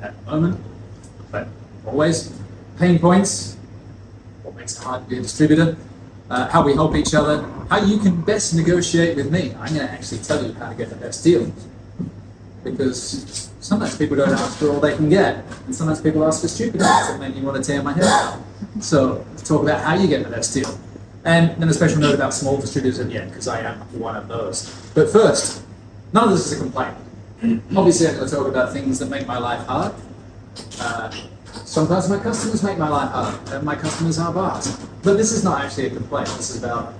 at the moment, but always pain points, what makes it hard to be a distributor, how we help each other, how you can best negotiate with me. I'm going to actually tell you how to get the best deal, because sometimes people don't ask for all they can get, and sometimes people ask for stupid things that make me want to tear my hair out. So let's talk about how you get the best deal. And then a special note about small distributors at the end, because I am one of those. But first, none of this is a complaint. Obviously, I'm going to talk about things that make my life hard. Sometimes my customers make my life hard, and my customers are bars. But this is not actually a complaint. This is about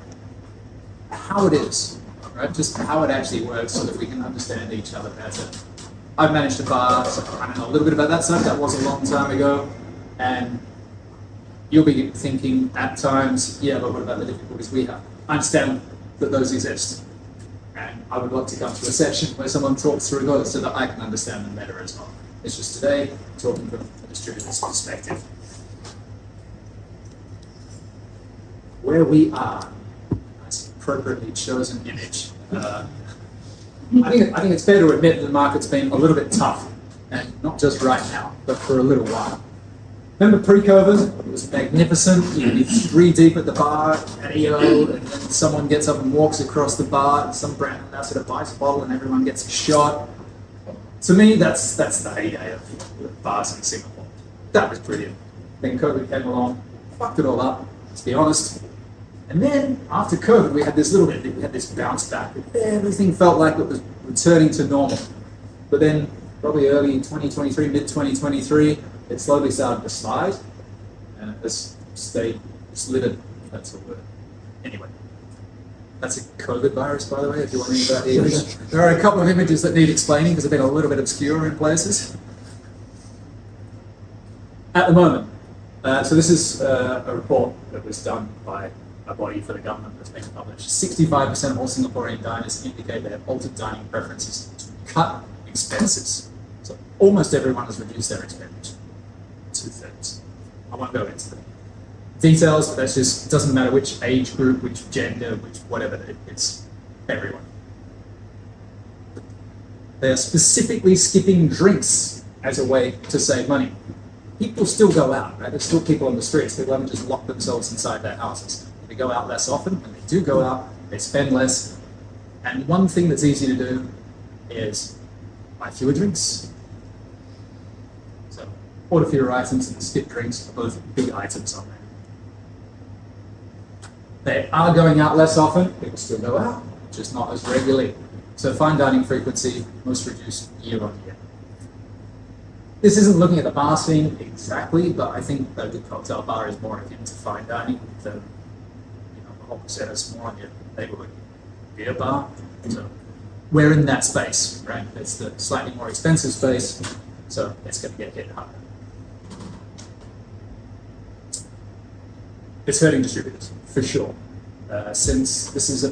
how it is, right? Just how it actually works so that we can understand each other better. I've managed a bar, so I know a little bit about that side. That was a long time ago. And you'll be thinking at times, yeah, but what about the difficulties we have? I understand that those exist. And I would like to come to a session where someone talks through those so that I can understand them better as well. It's just today, talking from a distributor's perspective. Where we are, that's an appropriately chosen image. I think it's fair to admit that the market's been a little bit tough, and not just right now, but for a little while. Remember pre-COVID, it was magnificent. You'd be 3 deep at the bar at EO, and then someone gets up and walks across the bar, and some brand ambassador buys a bottle, and everyone gets a shot. To me, that's the heyday of bars in Singapore. That was brilliant. Then COVID came along, fucked it all up, let's be honest. And then after COVID, we had this bounce back. Everything felt like it was returning to normal. But then probably early 2023, mid-2023, it slowly started to slide, and it has stayed slithered, if that's a word. Anyway, that's a COVID virus, by the way, if you're wondering about the image. There are a couple of images that need explaining because they've been a little bit obscure in places. At the moment, so this is a report that was done by a body for the government that's been published. 65% of all Singaporean diners indicate they have altered dining preferences to cut expenses. So almost everyone has reduced their expenditure. 2/3. I won't go into the details, but that's just, it doesn't matter which age group, which gender, which whatever, it's everyone. They are specifically skipping drinks as a way to save money. People still go out, right? There's still people on the streets. People haven't just locked themselves inside their houses. They go out less often. When they do go out, they spend less. And one thing that's easy to do is buy fewer drinks. So order fewer items and skip drinks are both big items on there. They are going out less often. People still go out, just not as regularly. So fine dining frequency most reduced year on year. This isn't looking at the bar scene exactly, but I think a good cocktail bar is more akin to fine dining than the opposite is more on your neighborhood beer bar. So we're in that space, right? It's the slightly more expensive space, so it's going to get hit harder. It's hurting distributors, for sure. Since this is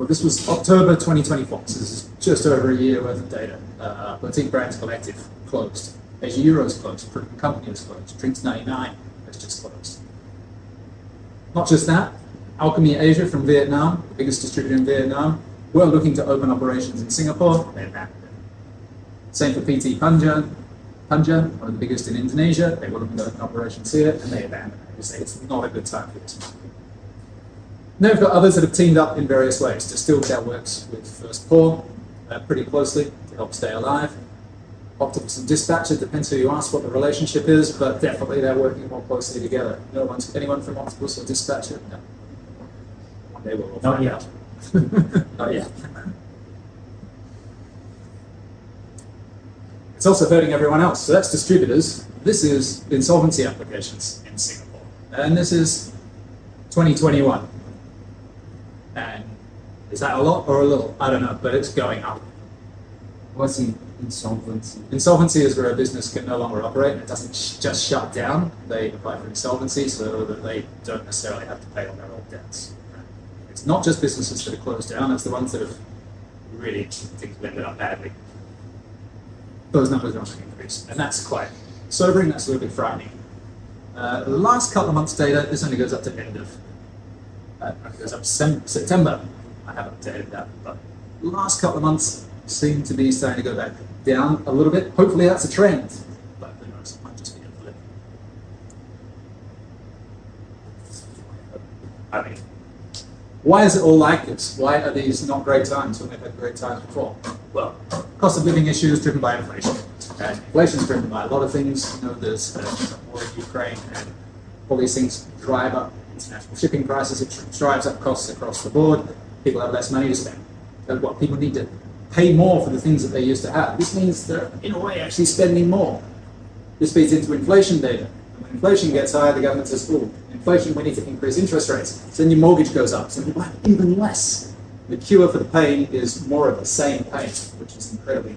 this was October 2024, so this is just over a year worth of data. Boutique Brands Collective closed. Asia Euro's closed. Britain Company is closed. Drinks 99 has just closed. Not just that, Alchemy Asia from Vietnam, the biggest distributor in Vietnam, were looking to open operations in Singapore. They abandoned it. Same for PT Panja, one of the biggest in Indonesia. They were looking to open operations here, and they abandoned it. They say it's not a good time for this market. Now we've got others that have teamed up in various ways. Distributors works with First Pour pretty closely to help stay alive. Octopus and Dispatcher, depends who you ask what the relationship is, but definitely they're working more closely together. Anyone from Octopus or Dispatcher? No. One day we'll all find out. Not yet. It's also hurting everyone else. So that's distributors. This is insolvency applications in Singapore. And this is 2021. And is that a lot or a little? I don't know, but it's going up. What's insolvency? Insolvency is where a business can no longer operate. It doesn't just shut down. They apply for insolvency so that they don't necessarily have to pay on their old debts. It's not just businesses that are closed down, it's the ones that have really, things have ended up badly. Those numbers are on an increase. And that's quite sobering, that's a little bit frightening. The last couple of months' data, this only goes up to end of, it goes up to September. I haven't updated that, but last couple of months, seem to be starting to go back down a little bit. Hopefully that's a trend, but who knows, it might just be a flip. I mean, why is it all like this? Why are these not great times when we've had great times before? Well, cost of living issues driven by inflation. And inflation is driven by a lot of things. You know, there's war in Ukraine, and all these things drive up international shipping prices. It drives up costs across the board. People have less money to spend. And what people need to pay more for the things that they used to have. This means they're, in a way, actually spending more. This feeds into inflation data. And when inflation gets high, the government says, oh, inflation, we need to increase interest rates. So then your mortgage goes up. So people have even less. The cure for the pain is more of the same pain, which is incredibly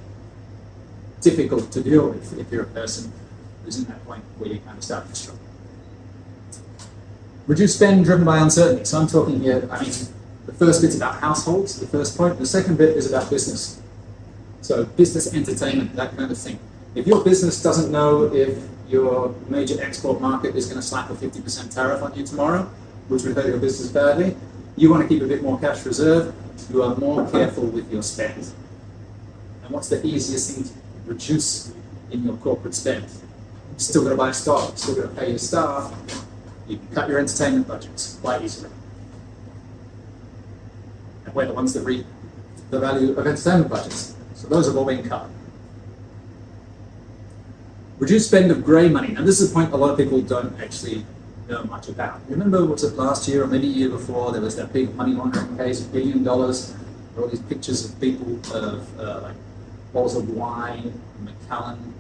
difficult to deal with if you're a person who's in that point where you kind of start to struggle. Reduce spend driven by uncertainty. So I'm talking here, I mean, the first bit's about households, the first point. The second bit is about business. So business, entertainment, that kind of thing. If your business doesn't know if your major export market is going to slap a 50% tariff on you tomorrow, which would hurt your business badly, you want to keep a bit more cash reserve, you are more careful with your spend. And what's the easiest thing to reduce in your corporate spend? You're still got to buy stock, you're still got to pay your staff, you can cut your entertainment budgets quite easily. And we're the ones that reap the value of entertainment budgets. So those have all been cut. Reduce spend of grey money. And this is a point a lot of people don't actually know much about. Remember, was it last year or maybe a year before, there was that big money laundering case, $1 billion, there all these pictures of people of like bottles of wine, Macallan,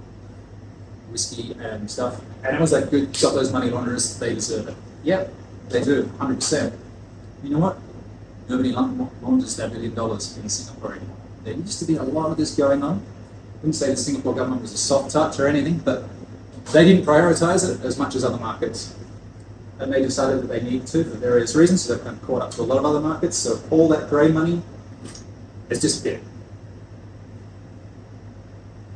whiskey and stuff. And it was like, good, got those money launderers, they deserve it. Yep, they do, 100%. You know what? Nobody launders that $1 billion in Singapore anymore. There used to be a lot of this going on. I wouldn't say the Singapore government was a soft touch or anything, but they didn't prioritize it as much as other markets. And they decided that they need to for various reasons, so they've kind of caught up to a lot of other markets. So all that grey money has disappeared.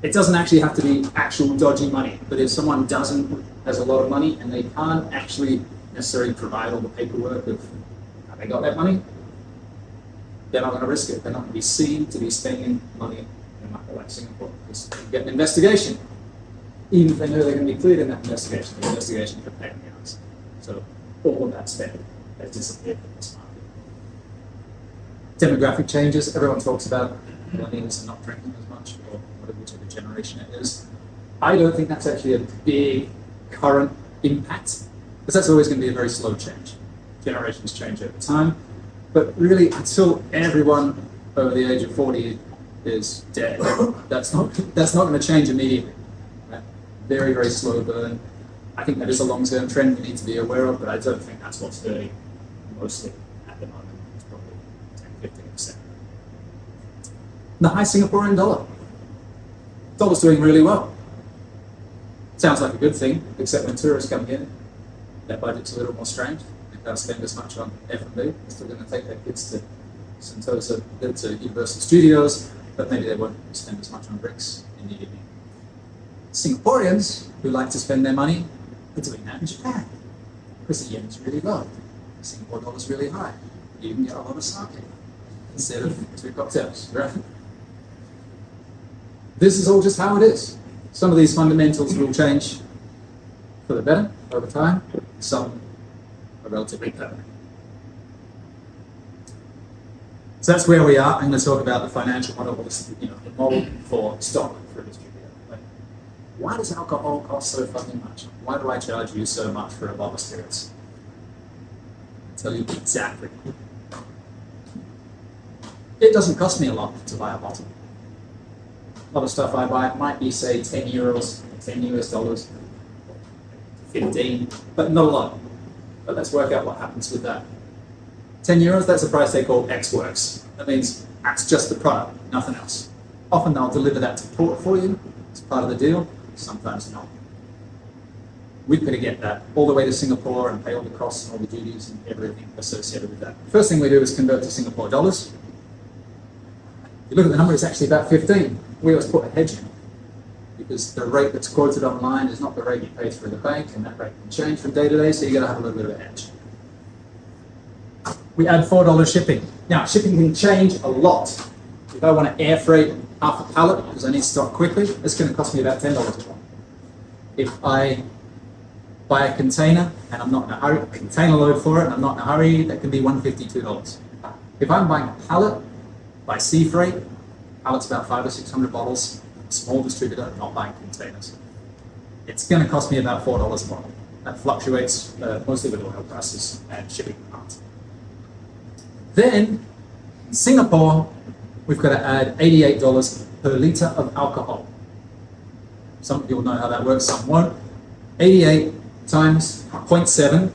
It doesn't actually have to be actual dodgy money, but if someone has a lot of money and they can't actually necessarily provide all the paperwork of how they got that money, they're not going to risk it. They're not going to be seen to be spending money in a market like Singapore, because you get an investigation. Even if they know they're going to be cleared in that investigation, the investigation could pay them the answer. So all of that spend has disappeared from this market. Demographic changes, everyone talks about millennials are not drinking as much, or whichever generation it is. I don't think that's actually a big current impact, because that's always going to be a very slow change. Generations change over time, but really until everyone over the age of 40 is dead, that's not going to change immediately. Right? Very, very slow burn. I think that is a long-term trend we need to be aware of, but I don't think that's what's hurting mostly at the moment. It's probably 10-15%. The high Singaporean dollar. Dollar's doing really well. Sounds like a good thing, except when tourists come in, their budget's a little more strained. They can't spend as much on F&B. They're still going to take their kids to Sentosa, to Universal Studios, but maybe they won't spend as much on drinks in the evening. Singaporeans who like to spend their money are doing that in Japan, because the yen is really low. The Singapore dollar is really high. You can get a lot of sake instead of 2 cocktails, right? This is all just how it is. Some of these fundamentals will change for the better over time. Some are relatively permanent. So that's where we are. I'm going to talk about the financial model, the model for stock for a distributor. Why does alcohol cost so fucking much? Why do I charge you so much for a bottle of spirits? I'll tell you exactly. It doesn't cost me a lot to buy a bottle. A lot of stuff I buy might be, say, 10 euros, 10 US dollars, 15, but not a lot. But let's work out what happens with that. 10 euros, that's the price they call X works. That means that's just the product, nothing else. Often they'll deliver that to port for you as part of the deal, sometimes not. We've got to get that all the way to Singapore and pay all the costs and all the duties and everything associated with that. The first thing we do is convert to Singapore dollars. If you look at the number, it's actually about 15. We always put a hedge in, because the rate that's quoted online is not the rate you pay through the bank, and that rate can change from day to day, so you've got to have a little bit of a hedge. We add $4 shipping. Now, shipping can change a lot. If I want to air freight half a pallet because I need stock quickly, it's going to cost me about $10 a bottle. If I buy a container and I'm not in a hurry, a container load for it and I'm not in a hurry, that can be $152. If I'm buying a pallet by sea freight, pallet's about 500 or 600 bottles, small distributor, not buying containers. It's going to cost me about $4 a bottle. That fluctuates mostly with oil prices and shipping costs. Then, in Singapore, we've got to add $88 per litre of alcohol. Some people know how that works, some won't. 88 times 0.7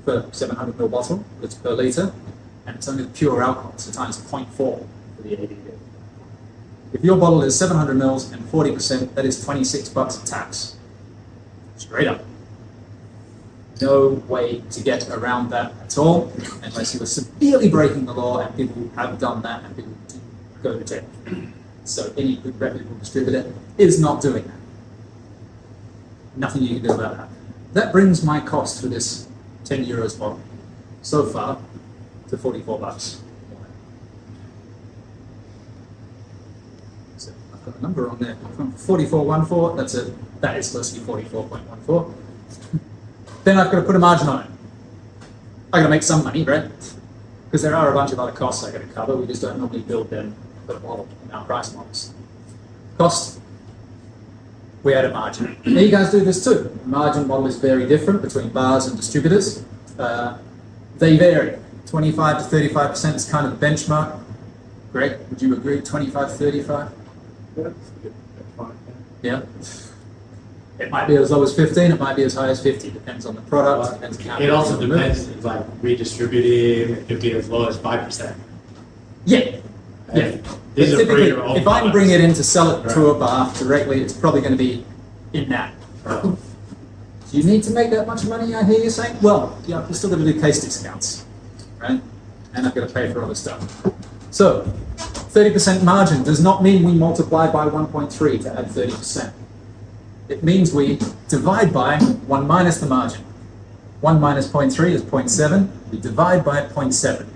for 700 ml bottle, that's per litre, and it's only the pure alcohol, so times 0.4 for the 88. If your bottle is 700 mils and 40%, that is $26 of tax. Straight up. No way to get around that at all, unless you are severely breaking the law, and people have done that, and people do go to jail. So any good reputable distributor is not doing that. Nothing you can do about that. That brings my cost for this 10 euros bottle so far to $44. So I've got a number on there from 44.14. That is supposed to be 44.14. Then I've got to put a margin on it. I got to make some money, right? Because there are a bunch of other costs I got to cover. We just don't normally build them per model in our price models. Cost, we add a margin. Now you guys do this too. The margin model is very different between bars and distributors. They vary. 25 to 35% is kind of the benchmark. Greg, would you agree? 25, 35? Yeah. It might be as low as 15, it might be as high as 50. Depends on the product. Depends on how it also depends, if like redistributing, it could be as low as 5%. Yeah. Yeah. These are for your own if I products. bring it in to sell it to a bar directly, it's probably going to be in that. Do you need to make that much money, I hear you saying? Well, yeah, you're still going to do case discounts, right? And I've got to pay for other stuff. So, 30% margin does not mean we multiply by 1.3 to add 30%. It means we divide by 1 minus the margin. 1 minus 0.3 is 0.7. We divide by 0.7.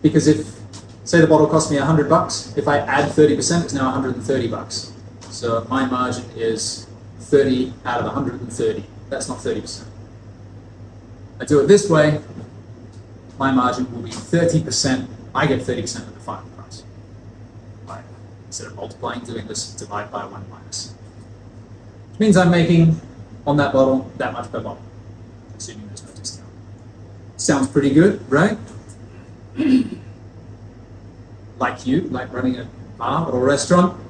Because if, say the bottle cost me $100, if I add 30%, it's now $130. So my margin is 30 out of 130. That's not 30%. I do it this way, my margin will be 30%. I get 30% of the final price. Right? Instead of multiplying, doing this, divide by 1 minus. Which means I'm making, on that bottle, that much per bottle, assuming there's no discount. Sounds pretty good, right? Like running a bar or a restaurant.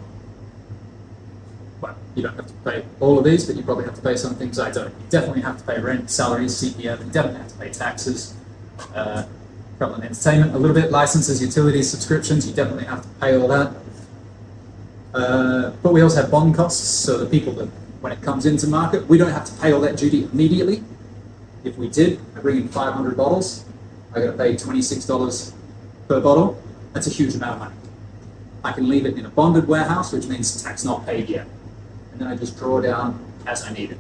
Well, you don't have to pay all of these, but you probably have to pay some things I don't. You definitely have to pay rent, salaries, CPF, you definitely have to pay taxes, travel and entertainment, a little bit, licenses, utilities, subscriptions, you definitely have to pay all that. But we also have bond costs, so the people that, when it comes into market, we don't have to pay all that duty immediately. If we did, I bring in 500 bottles, I got to pay $26 per bottle. That's a huge amount of money. I can leave it in a bonded warehouse, which means tax not paid yet. And then I just draw down as I need it.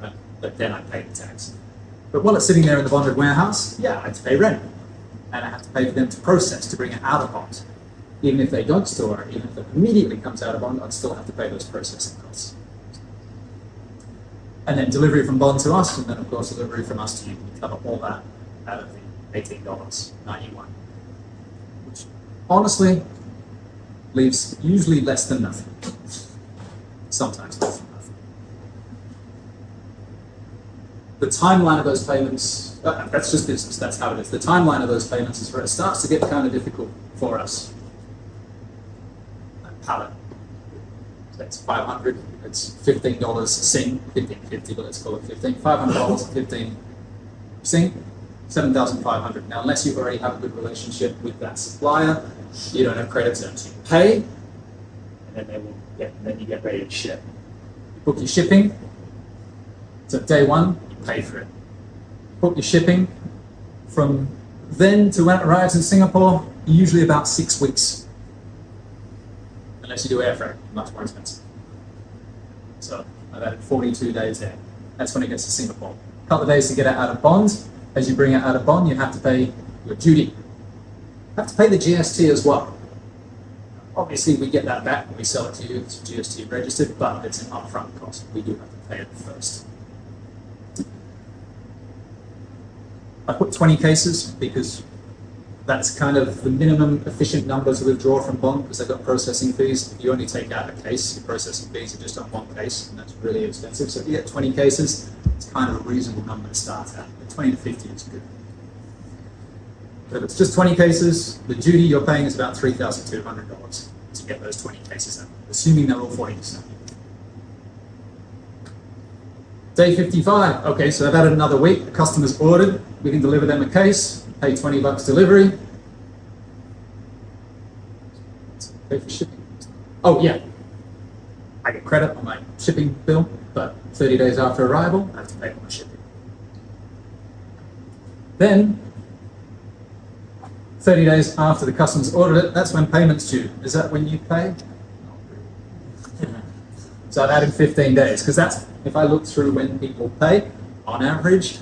Right? But then I pay the tax. But while it's sitting there in the bonded warehouse, yeah, I have to pay rent. And I have to pay for them to process, to bring it out of bond. Even if they don't store it, even if it immediately comes out of bond, I'd still have to pay those processing costs. And then delivery from bond to us, and then of course delivery from us to you. We cover all that out of the $18.91. Which honestly leaves usually less than nothing. Sometimes less than nothing. The timeline of those payments, that's just business, that's how it is. The timeline of those payments is where it starts to get kind of difficult for us. That pallet, that's 500, it's $15 sing, $15.50, but let's call it 15. $500 15 sing, 7,500. Now, unless you already have a good relationship with that supplier, you don't have credit terms. You pay, and then then you get ready to ship. You book your shipping. So day one, you pay for it. Book your shipping. From then to when it arrives in Singapore, usually about 6 weeks. Unless you do air freight, much more expensive. So I've added 42 days there. That's when it gets to Singapore. A couple of days to get it out of bond. As you bring it out of bond, you have to pay your duty. have to pay the GST as well. Obviously, we get that back when we sell it to you. It's GST registered, but it's an upfront cost. We do have to pay it first. I put 20 cases because that's kind of the minimum efficient number to withdraw from bond because they've got processing fees. If you only take out a case, your processing fees are just on one case, and that's really expensive. So if you get 20 cases, it's kind of a reasonable number to start at. But 20 to 50 is good. But if it's just 20 cases, the duty you're paying is about $3,200 to get those 20 cases out, assuming they're all 40%. Day 55, okay, so I've added another week. The customer's ordered. We can deliver them a case, pay $20 delivery. Pay for shipping. Oh, yeah. I get credit on my shipping bill, but 30 days after arrival, I have to pay for my shipping. Then, 30 days after the customer's ordered it, that's when payment's due. Is that when you pay? So I've added 15 days, because that's, if I look through when people pay, on average,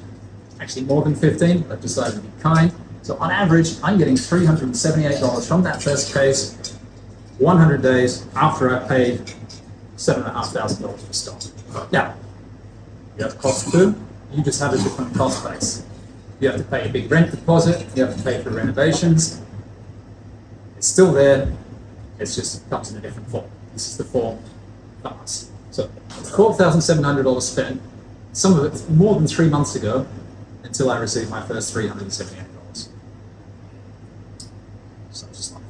actually more than 15, I've decided to be kind. So on average, I'm getting $378 from that first case, 100 days after I paid $7,500 for stock. Now, you have costs too, you just have a different cost base. You have to pay a big rent deposit, you have to pay for renovations. It's still there, it's just comes in a different form. This is the form from us. So $12,700 spent, some of it more than 3 months ago, until I received my first $378. So just like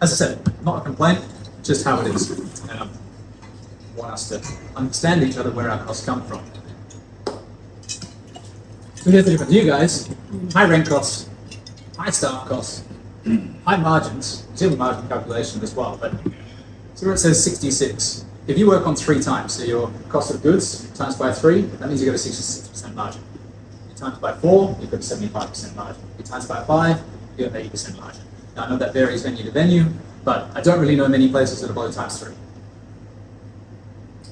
as I said, not a complaint, just how it is. And I want us to understand each other where our costs come from. So here's the difference. You guys, high rent costs, high staff costs, high margins, zero margin calculation as well, but so where it says 66, if you work on 3 times, so your cost of goods times by 3, that means you get a 66% margin. You times by 4, you've got a 75% margin. You times by 5, you have 80% margin. Now I know that varies venue to venue, but I don't really know many places that are below times 3.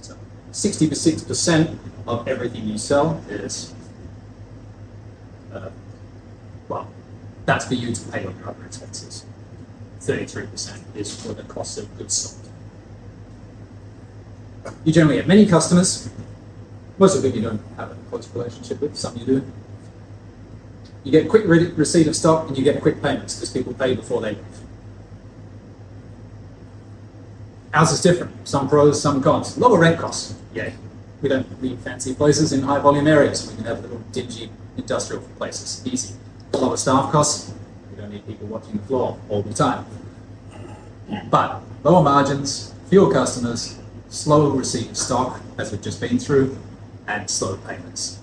So 66% of everything you sell is, well, that's for you to pay on your other expenses. 33% is for the cost of goods sold. You generally have many customers. Most of them you don't have a close relationship with, some you do. You get quick receipt of stock and you get quick payments because people pay before they leave. Ours is different. Some pros, some cons. Lower rent costs. Yay. We don't need fancy places in high volume areas. We can have little dingy industrial places. Easy. Lower staff costs. We don't need people watching the floor all the time. But lower margins, fewer customers, slower receipt of stock, as we've just been through, and slow payments.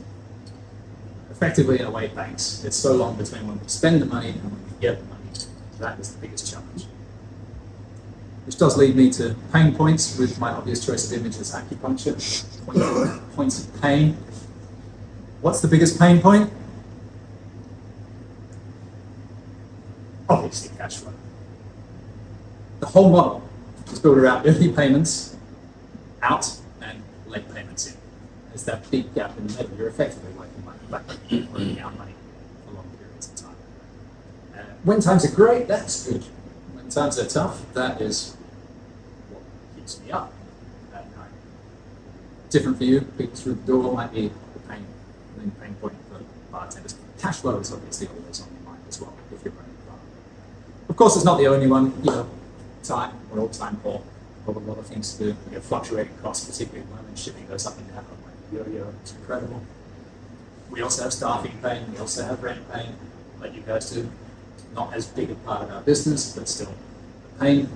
Effectively, in a way, banks. It's so long between when we spend the money and when we get the money. That is the biggest challenge. Which does lead me to pain points with my obvious choice of images, acupuncture, points of pain. What's the biggest pain point? Obviously, cash flow. The whole model is built around early payments out and late payments in. There's that big gap in the middle. You're effectively making money back running out money for long periods of time. When times are great, that's good. When times are tough, that is what keeps me up at night. Different for you. People through the door might be the main pain point for bartenders. Cash flow is obviously always on your mind as well if you're running a bar. Of course, it's not the only one. You know, time. We're all time poor. We've got a lot of things to do. We have fluctuating costs, particularly at the moment. Shipping goes up and down. Yo-yo, it's incredible. We also have staffing pain. We also have rent pain, like you guys do. Not as big a part of our business, but still the pain.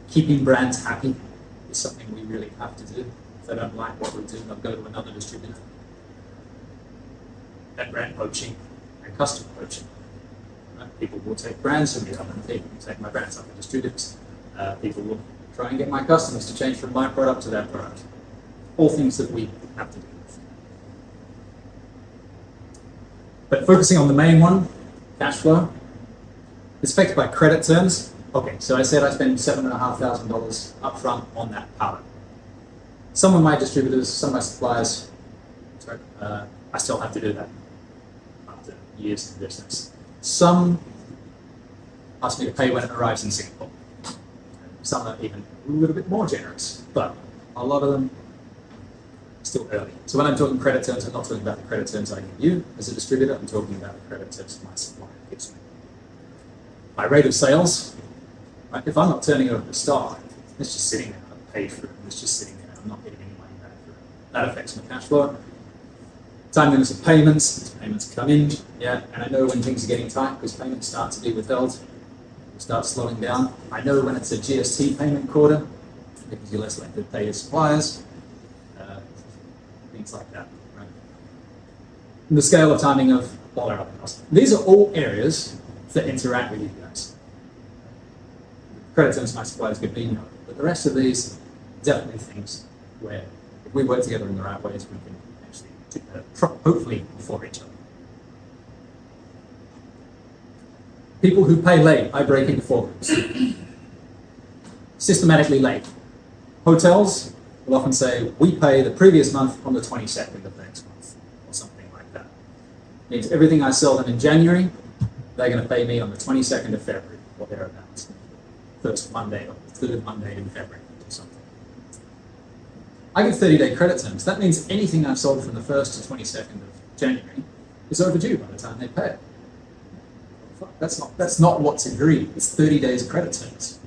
Keeping brands happy is something we really have to do. If they don't like what we do, they'll go to another distributor. And brand poaching and customer poaching. Right? People will take brands from me, other people will take my brands, other distributors. People will try and get my customers to change from my product to their product. All things that we have to do with. But focusing on the main one, cash flow, it's affected by credit terms. Okay, so I said I spend $7,500 upfront on that pallet. Some of my distributors, some of my suppliers right? I still have to do that after years in business. Some ask me to pay when it arrives in Singapore. Some are even a little bit more generous, but a lot of them are still early. So when I'm talking credit terms, I'm not talking about the credit terms I give you as a distributor, I'm talking about the credit terms my supplier gives me. My rate of sales, right? If I'm not turning over the stock, it's just sitting there, I've paid for it, it's just sitting there, I'm not getting any money back for it. That affects my cash flow. Timeliness of payments, as payments come in, yeah, and I know when things are getting tight because payments start to be withheld, start slowing down. I know when it's a GST payment quarter because you're less likely to pay your suppliers, things like that, right? And the scale of timing of all our other costs. These are all areas that interact with you guys. Credit terms my suppliers give me no, but the rest of these definitely things where if we work together in the right ways, we can actually do better, hopefully for each other. People who pay late, I break into 4 groups. Systematically late. Hotels will often say, we pay the previous month on the 22nd of the next month, or something like that. Means everything I sell them in January, they're going to pay me on the 22nd of February, or thereabouts. First Monday or third Monday in February, or something. I give 30-day credit terms. That means anything I've sold from the 1st to 22nd of January is overdue by the time they pay it. That's not what's agreed. It's 30 days credit terms.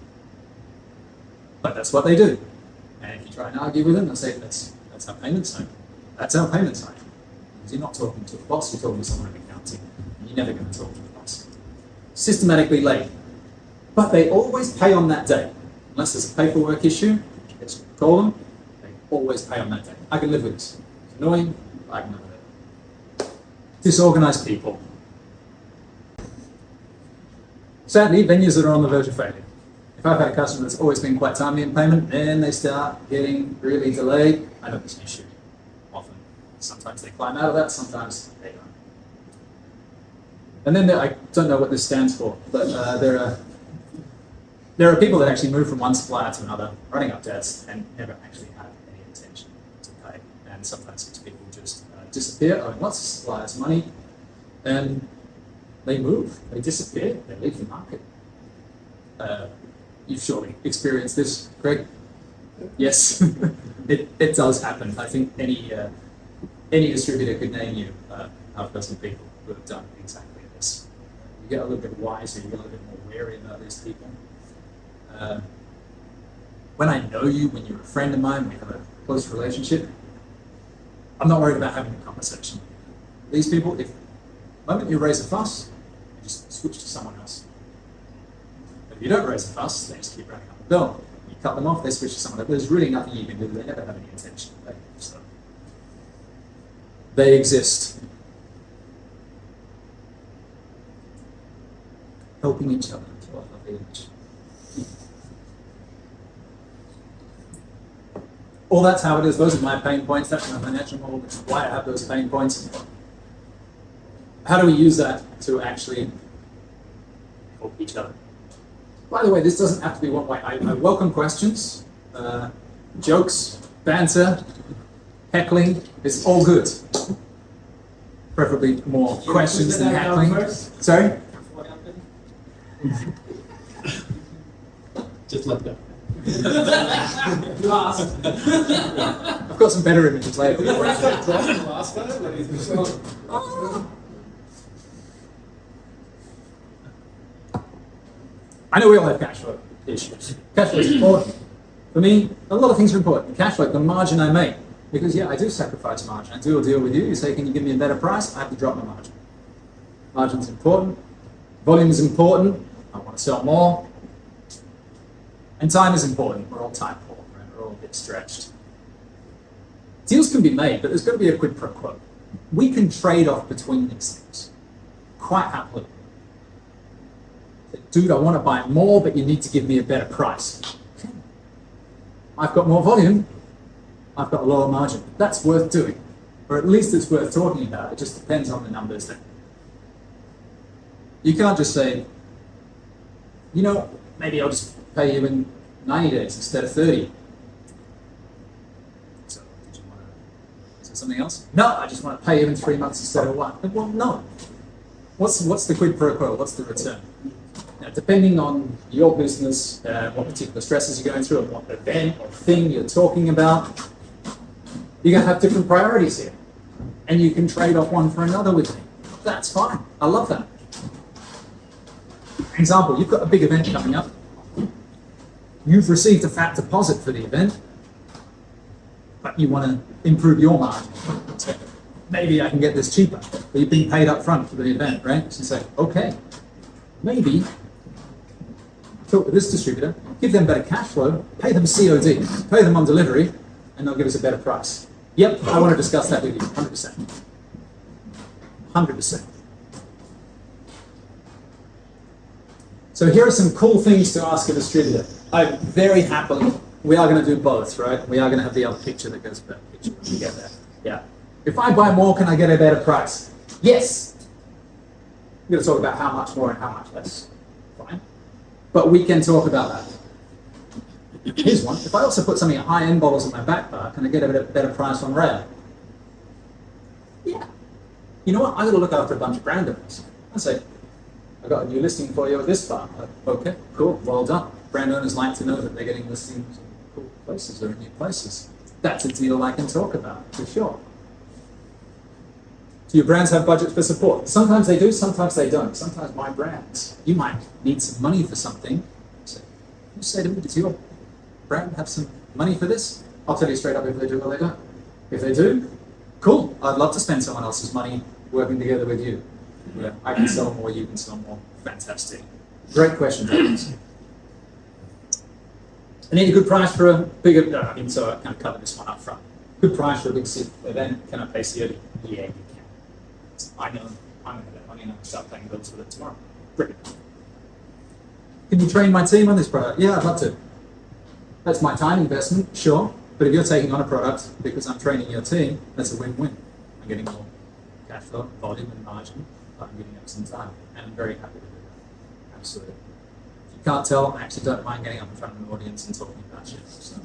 But that's what they do. And if you try and argue with them, they'll say, that's our payment cycle. That's our payment cycle. Because you're not talking to the boss, you're talking to someone in accounting. And you're never going to talk to the boss. Systematically late. But they always pay on that day. Unless there's a paperwork issue, it's call them, they always pay on that day. I can live with this. It's annoying, I can live with it. Disorganized people. Sadly, venues that are on the verge of failure. If I've had a customer that's always been quite timely in payment, then they start getting really delayed. I know there's an issue often. Sometimes they climb out of that, sometimes they don't. And then I don't know what this stands for, but there are people that actually move from one supplier to another, running up debts, and never actually have any intention to pay. And sometimes these people just disappear, owing lots of suppliers money, and they move, they disappear, they leave the market. You've surely experienced this, Greg? Yes, it does happen. I think any distributor could name you half a dozen people who have done exactly this. You get a little bit wiser, you get a little bit more wary about these people. When I know you, when you're a friend of mine, we have a close relationship, I'm not worried about having a conversation. These people, if the moment you raise a fuss, you just switch to someone else. But if you don't raise a fuss, they just keep running up the bill. You cut them off, they switch to someone else. There's really nothing you can do. They never have any intention. So they exist. Helping each other. What a lovely image. All that's how it is. Those are my pain points. That's my financial model, which is why I have those pain points. How do we use that to actually help each other? By the way, this doesn't have to be one way. I welcome questions, jokes, banter, heckling. It's all good. Preferably more questions than heckling. Sorry? What happened? Just let go. You asked. I've got some better images later. I know we all have cash flow issues. Cash flow is important. For me, a lot of things are important. Cash flow, the margin I make. Because yeah, I do sacrifice margin. I do a deal with you. You say, can you give me a better price? I have to drop my margin. Margin's important. Volume is important. I want to sell more. And time is important. We're all time poor, right? We're all a bit stretched. Deals can be made, but there's got to be a quid pro quo. We can trade off between these things quite happily. Dude, I want to buy more, but you need to give me a better price. Okay. I've got more volume. I've got a lower margin. That's worth doing. Or at least it's worth talking about. It just depends on the numbers then. You can't just say, you know, maybe I'll just pay you in 90 days instead of 30. So, did you want to there something else? No, I just want to pay him in 3 months instead of 1. Well, no. What's the quid pro quo? What's the return? Now, depending on your business, what particular stresses you're going through, and what event or thing you're talking about, you're going to have different priorities here. And you can trade off one for another with me. That's fine. I love that. For example, you've got a big event coming up. You've received a fat deposit for the event, but you want to improve your margin. So maybe I can get this cheaper. But you've been paid up front for the event, right? So you say, okay, maybe talk to this distributor, give them better cash flow, pay them COD, pay them on delivery, and they'll give us a better price. Yep, I want to discuss that with you, 100%. 100%. So here are some cool things to ask a distributor. I'm very happily, we are going to do both, right? We are going to have the other picture that goes with that picture when we get there. Yeah. If I buy more, can I get a better price? Yes. We're going to talk about how much more and how much less. Fine. But we can talk about that. Here's one. If I also put something at high-end bottles in my back bar, can I get a better price on rail? Yeah. You know what? I'm going to look after a bunch of brand owners. I say, I got a new listing for you at this bar. Okay, cool, well done. Brand owners like to know that they're getting listings in cool places or in new places. That's a deal I can talk about, for sure. Do your brands have budgets for support? Sometimes they do, sometimes they don't. Sometimes my brands, you might need some money for something. So you say to me, does your brand have some money for this? I'll tell you straight up if they do or they don't. If they do, cool. I'd love to spend someone else's money working together with you. Yeah, I can sell more, you can sell more. Fantastic. Great question, James. I need a good price for a bigger, so I kind of cover this one up front. Good price for a big event. Can I pay COD? Yeah, you can. I know I'm going to get money and I can start paying bills with it tomorrow. Brilliant. Can you train my team on this product? Yeah, I'd love to. That's my time investment, sure. But if you're taking on a product because I'm training your team, that's a win-win. I'm getting more cash flow, volume, and margin. I'm giving up some time, and I'm very happy to do that. Absolutely. If you can't tell, I actually don't mind getting up in front of an audience and talking about shit. So.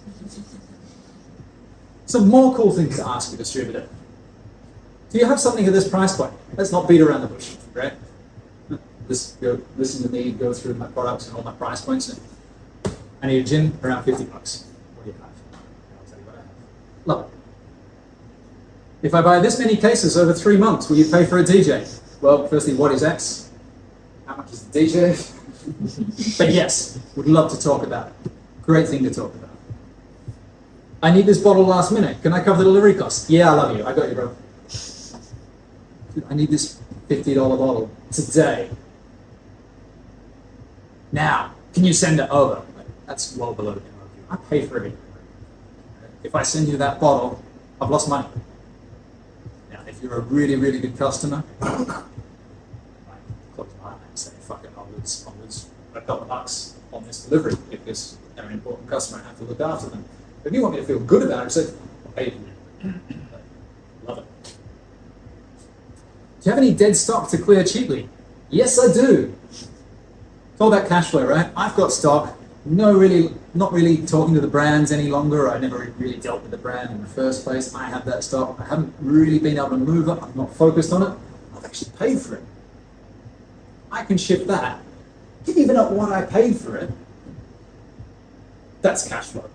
Some more cool things to ask a distributor. Do you have something at this price point? Let's not beat around the bush, right? Listen to me go through my products and all my price points. And I need a gin around $50. What do you have? I'll tell you what I have. Love it. If I buy this many cases over 3 months, will you pay for a DJ? Well, firstly, what is X? How much is the DJ? But yes, would love to talk about it. Great thing to talk about. I need this bottle last minute. Can I cover the delivery costs? Yeah, I love you. I got you, bro. I need this $50 bottle today. Now, can you send it over? That's well below the MOQ. I pay for everything. If I send you that bottle, I've lost money. Now, if you're a really, really good customer, I close my eye and say, fuck it, I'll lose $1 on this delivery because they're an important customer and I have to look after them. But if you want me to feel good about it, say, I'll pay for it. Love it. Do you have any dead stock to clear cheaply? Yes, I do. It's all about cash flow, right? I've got stock. Not really talking to the brands any longer. I never really dealt with the brand in the first place. I have that stock. I haven't really been able to move it. I'm not focused on it. I've actually paid for it. I can ship that. Even at what I paid for it, that's cash flow.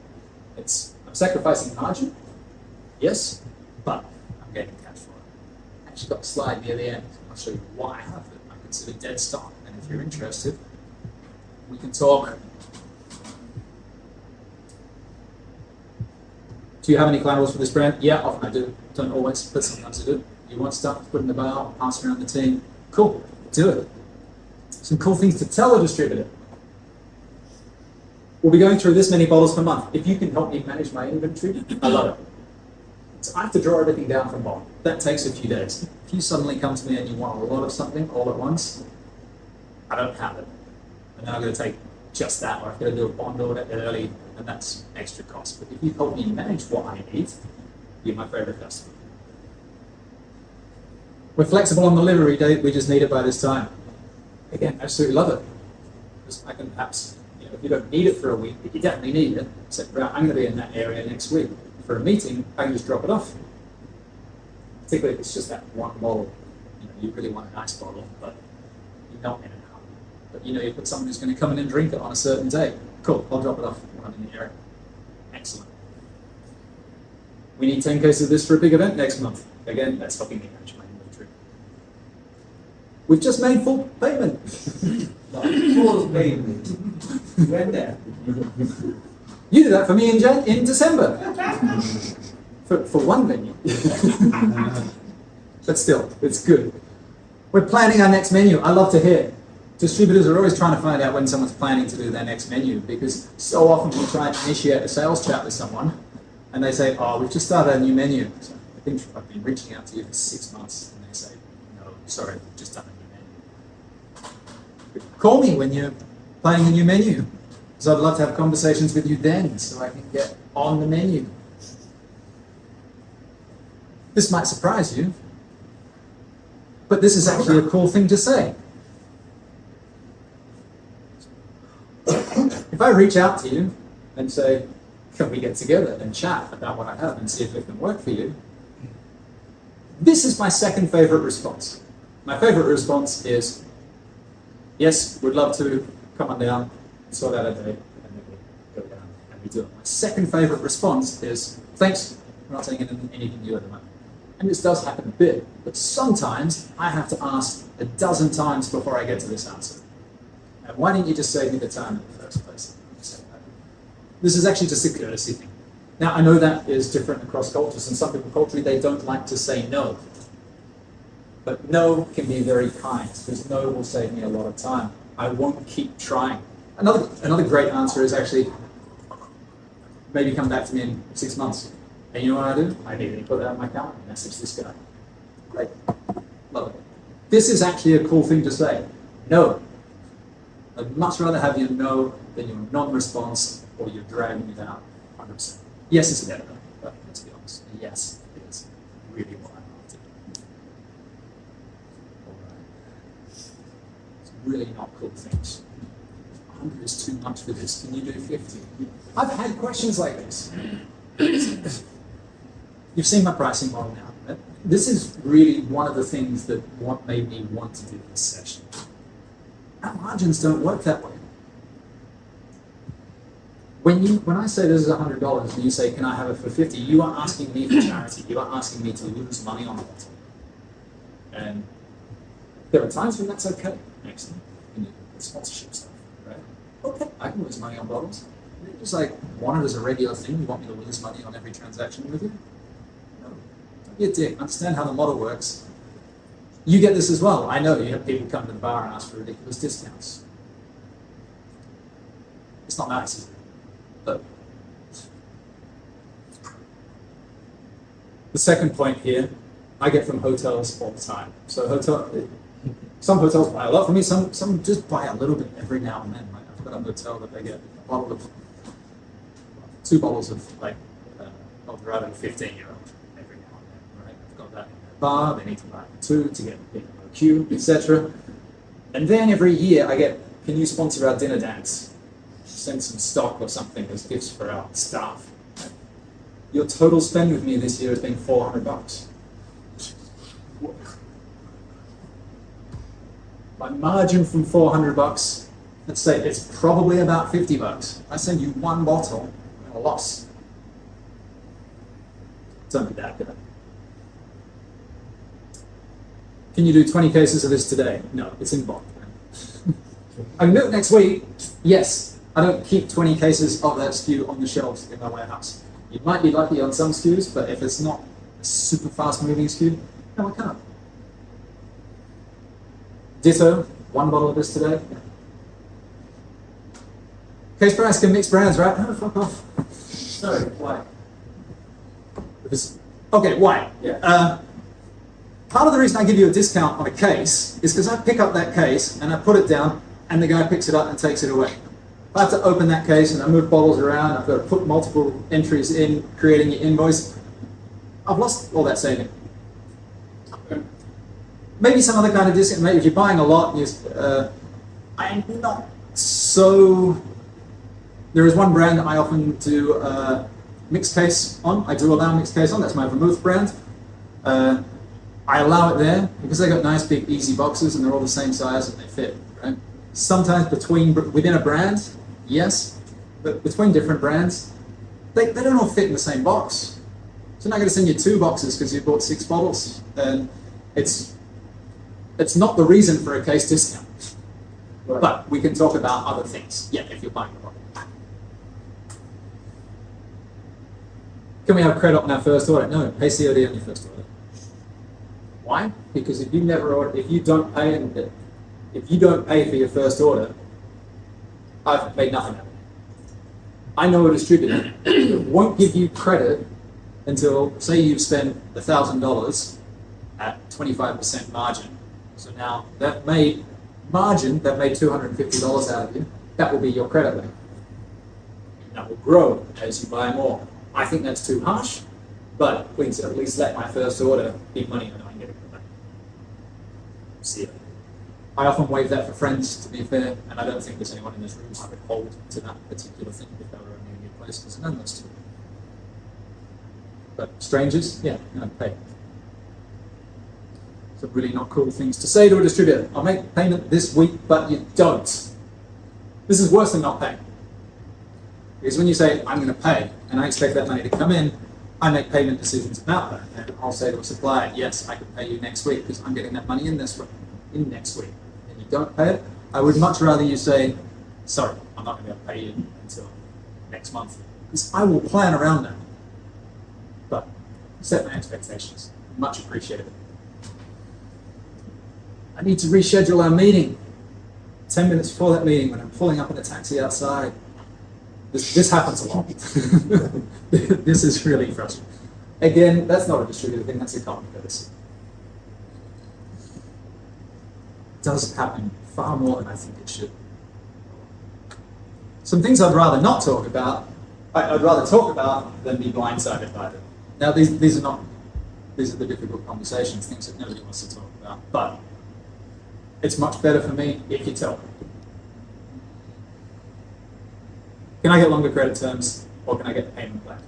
I'm sacrificing margin, yes, but I'm getting cash flow. I actually got a slide near the end. I'll show you why I have it. I consider dead stock. And if you're interested, we can talk. Do you have any collaterals for this brand? Yeah, often I do. Don't always, but sometimes I do. You want stuff, put in the bar, pass around the team. Cool, do it. Some cool things to tell a distributor. We'll be going through this many bottles per month. If you can help me manage my inventory, I love it. So I have to draw everything down from bottom. That takes a few days. If you suddenly come to me and you want a lot of something all at once, I don't have it. And then I'm going to take just that, or I've got to do a bond order early, and that's extra cost. But if you help me manage what I need, you're my favorite customer. We're flexible on the delivery date, we just need it by this time. Again, absolutely love it. Because I can perhaps, if you don't need it for a week, but you definitely need it, say, right, I'm going to be in that area next week. For a meeting, I can just drop it off. Particularly if it's just that one bottle. You know, you really want a nice bottle, but you're not in and out. But you know, you've got someone who's going to come in and drink it on a certain day. Cool, I'll drop it off when I'm in the area. Excellent. We need 10 cases of this for a big event next month. Again, that's helping me manage my inventory. We've just made full payment. Full payment. When there? You did that for me in December. For one venue. But still, it's good. We're planning our next menu. I love to hear. Distributors are always trying to find out when someone's planning to do their next menu, because so often we try and initiate a sales chat with someone and they say, oh, we've just started a new menu. So I've been reaching out to you for 6 months, and they say, no, sorry, we've just done a new menu. Call me when you're planning a new menu, because I'd love to have conversations with you then so I can get on the menu. This might surprise you, but this is actually a cool thing to say. If I reach out to you and say, can we get together and chat about what I have and see if it can work for you? This is my second favorite response. My favorite response is, yes, we'd love to come on down, sort out a day, and then we go down and we do it. My second favorite response is, thanks, we're not taking anything new at the moment. And this does happen a bit, but sometimes I have to ask a dozen times before I get to this answer. And why didn't you just save me the time in the first place? This is actually just a courtesy thing. Now, I know that is different across cultures, and some people culturally, they don't like to say no. But no can be very kind, because no will save me a lot of time. I won't keep trying. Another great answer is actually, maybe come back to me in 6 months. And you know what I do? I immediately put that on my calendar and message this guy. Great. Love it. This is actually a cool thing to say. No. I'd much rather have your no than your non-response or you're dragging it out 100%. Yes, it's better, but let's be honest. Yes, it is really what I'm after. All right. It's really not cool things. 100 is too much for this. Can you do 50? I've had questions like this. You've seen my pricing model now. This is really one of the things that what made me want to do this session. Our margins don't work that way. When I say this is $100 and you say, can I have it for 50, you are asking me for charity. You are asking me to lose money on it. And there are times when that's okay, actually. You know, sponsorship stuff, right? Okay, I can lose money on bottles. You just like want it as a regular thing. You want me to lose money on every transaction with you? No. Don't be a dick. Understand how the model works. You get this as well. I know you have people come to the bar and ask for ridiculous discounts. It's not nice, is it? But the second point here, I get from hotels all the time. So some hotels buy a lot from me. Some just buy a little bit every now and then. Like I've got a hotel that they get a bottle of 2 bottles of like Eldorado 15-year-old every now and then. Right? I've got that in their bar. They need to buy 2 to get the MOQ, etc. And then every year I get, can you sponsor our dinner dance? Send some stock or something as gifts for our staff. Your total spend with me this year has been $400. My margin from $400, let's say it's probably about $50. I send you 1 bottle, a loss. Don't be that good. Can you do 20 cases of this today? No, it's in bulk. I can do it next week. Yes. I don't keep 20 cases of that SKU on the shelves in my warehouse. You might be lucky on some SKUs, but if it's not a super fast moving SKU, no, I can't. Ditto, 1 bottle of this today. Case price can mix brands, right? Oh, fuck off. Sorry, why? Okay, why? Yeah. Part of the reason I give you a discount on a case is because I pick up that case and I put it down and the guy picks it up and takes it away. I have to open that case and I move bottles around. I've got to put multiple entries in, creating your invoice. I've lost all that saving. Maybe some other kind of discount. Maybe if you're buying a lot, I'm not so. There is one brand that I often do mixed case on. I do allow mixed case on. That's my vermouth brand. I allow it there because they got nice big easy boxes and they're all the same size and they fit, right? Sometimes within a brand, yes, but between different brands, they don't all fit in the same box. So I'm not going to send you 2 boxes because you bought 6 bottles, and it's not the reason for a case discount. Right. But we can talk about other things. Yeah, if you're buying a bottle. Can we have credit on our first order? No, pay COD on your first order. Why? Because if you don't pay for your first order, I've made nothing of it. I know a distributor that won't give you credit until, say, you've spent $1,000 at 25% margin. So now they've made $250 out of you. That will be your credit limit. That will grow as you buy more. I think that's too harsh, but please at least let my first order be money and I can get it back. See it. I often waive that for friends, to be fair, and I don't think there's anyone in this room I would hold to that particular thing if they were only in a new place, because none of us do. But strangers, yeah, no, pay. Some really not cool things to say to a distributor. I'll make payment this week, but you don't. This is worse than not paying. Because when you say, I'm going to pay, and I expect that money to come in, I make payment decisions about that. And I'll say to a supplier, yes, I can pay you next week because I'm getting that money in next week. And you don't pay it, I would much rather you say, sorry, I'm not going to be able to pay you until next month. Because I will plan around that. But set my expectations. Much appreciated. I need to reschedule our meeting. 10 minutes before that meeting when I'm pulling up in a taxi outside. This happens a lot. This is really frustrating. Again, that's not a distributor thing, that's a common courtesy. It does happen far more than I think it should. Some things I'd rather not talk about, I'd rather talk about than be blindsided by them. Now, these are the difficult conversations, things that nobody wants to talk about, but it's much better for me if you tell me. Can I get longer credit terms, or can I get the payment back?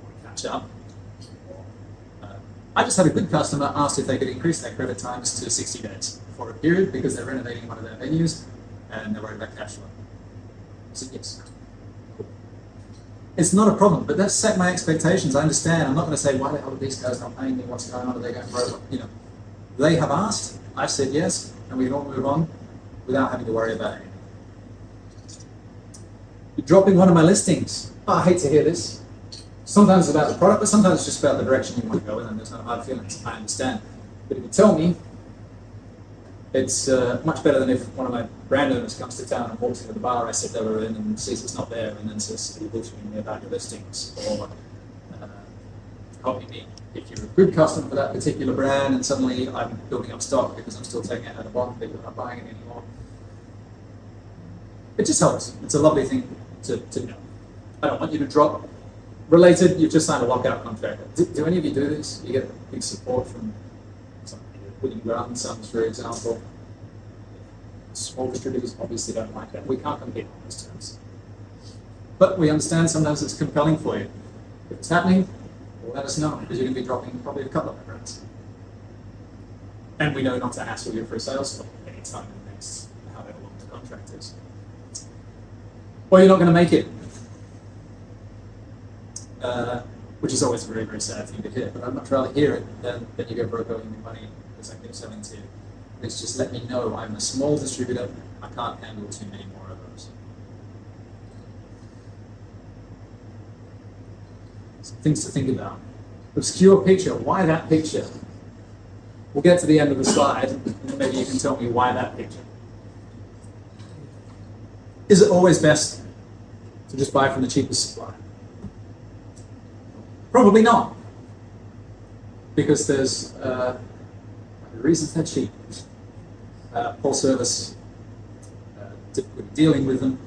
Or catch up? I just had a good customer asked if they could increase their credit times to 60 days for a period because they're renovating one of their venues and they're worried about cash flow. I said, yes. Cool. It's not a problem, but that's set my expectations. I understand. I'm not going to say, why the hell are these guys not paying me? What's going on? Are they going broke? They have asked. I've said yes, and we can all move on without having to worry about it. You're dropping one of my listings. Oh, I hate to hear this. Sometimes it's about the product, but sometimes it's just about the direction you want to go in, and there's no hard feelings. I understand. But if you tell me, it's much better than if one of my brand owners comes to town and walks into the bar I said they were in and sees it's not there, and then says, you're bullshitting me about your listings, or copy me. If you're a good customer for that particular brand, and suddenly I'm building up stock because I'm still taking it out of one, people are not buying it anymore. It just helps. It's a lovely thing to know. I don't want you to drop. Related, you've just signed a lockout contract. Do any of you do this? You get big support from William Grant and Sons, for example. Small distributors obviously don't like that. We can't compete on those terms. But we understand sometimes it's compelling for you. If it's happening, let us know, because you're going to be dropping probably a couple of brands. And we know not to hassle you for a sales call anytime in the next however long the contract is. Or you're not going to make it. Which is always a very, very sad thing to hear, but I'd much rather hear it than you go broke owing me money because I keep selling to you. Please just let me know. I'm a small distributor. I can't handle too many more of those. Some things to think about. Obscure picture. Why that picture? We'll get to the end of the slide, and maybe you can tell me why that picture. Is it always best to just buy from the cheapest supplier? Probably not, because there's reasons they're cheap. Poor service, difficulty dealing with them.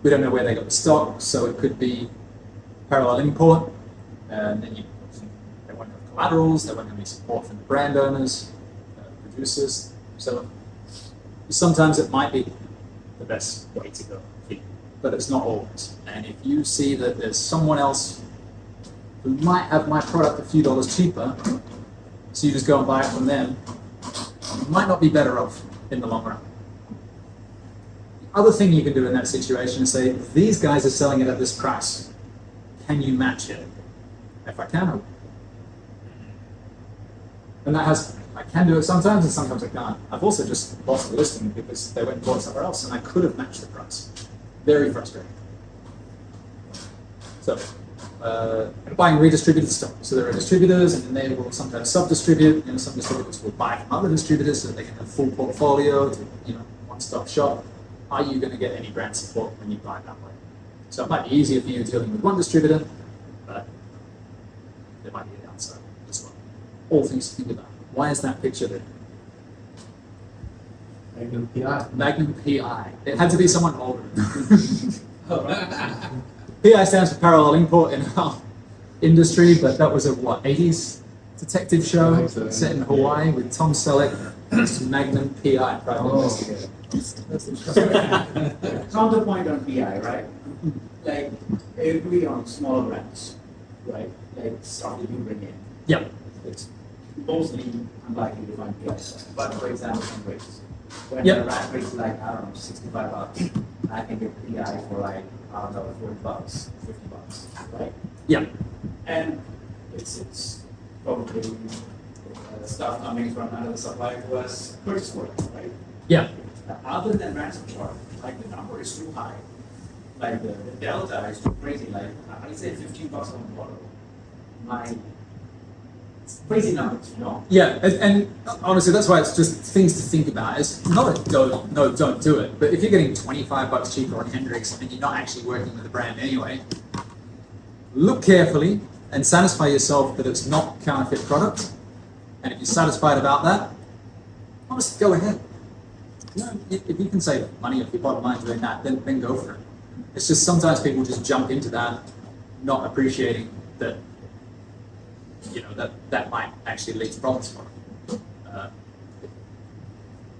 We don't know where they got the stock, so it could be parallel import, and then they won't have collaterals, they won't have any support from the brand owners, producers. So sometimes it might be the best way to go, but it's not always. And if you see that there's someone else who might have my product a few dollars cheaper, so you just go and buy it from them, you might not be better off in the long run. The other thing you can do in that situation is say, these guys are selling it at this price. Can you match it? If I can, I will. And I can do it sometimes, and sometimes I can't. I've also just lost the listing because they went and bought somewhere else, and I could have matched the price. Very frustrating. So, buying redistributed stock. So there are distributors, and then they will sometimes sub-distribute. Some distributors will buy from other distributors so that they can have full portfolio to, one-stop shop. Are you going to get any brand support when you buy that way? So it might be easier for you dealing with one distributor, but there might be a downside as well. All things to think about. Why is that picture there? Magnum PI. Magnum PI. It had to be someone older. PI stands for parallel import in our industry, but that was a 80s detective show set in Hawaii with Tom Selleck. It's Magnum PI, private investigator. Counterpoint on PI, right? Like, agree on smaller brands, right? Like stuff that you bring in. Yep. It's mostly unlikely to find PI stuff. But for example, some rates. When Yep. the rack rate's like, I don't know, $65, I can get PI for like, I don't know, $40, $50, right? Yep. And it's probably stuff coming from another supplier who has purchase order, right? Yep. Other than ransom charge, like the number is too high. Like the delta is too crazy. Like I say $15 on the bottle. It's crazy numbers, Yeah, and honestly, that's why it's just things to think about. It's not a don't do it. But if you're getting $25 cheaper on Hendrix and you're not actually working with the brand anyway, look carefully and satisfy yourself that it's not counterfeit product. And if you're satisfied about that, honestly, go ahead. If you can save money off your bottom line doing that, then go for it. It's just sometimes people just jump into that, not appreciating that, that might actually lead to problems for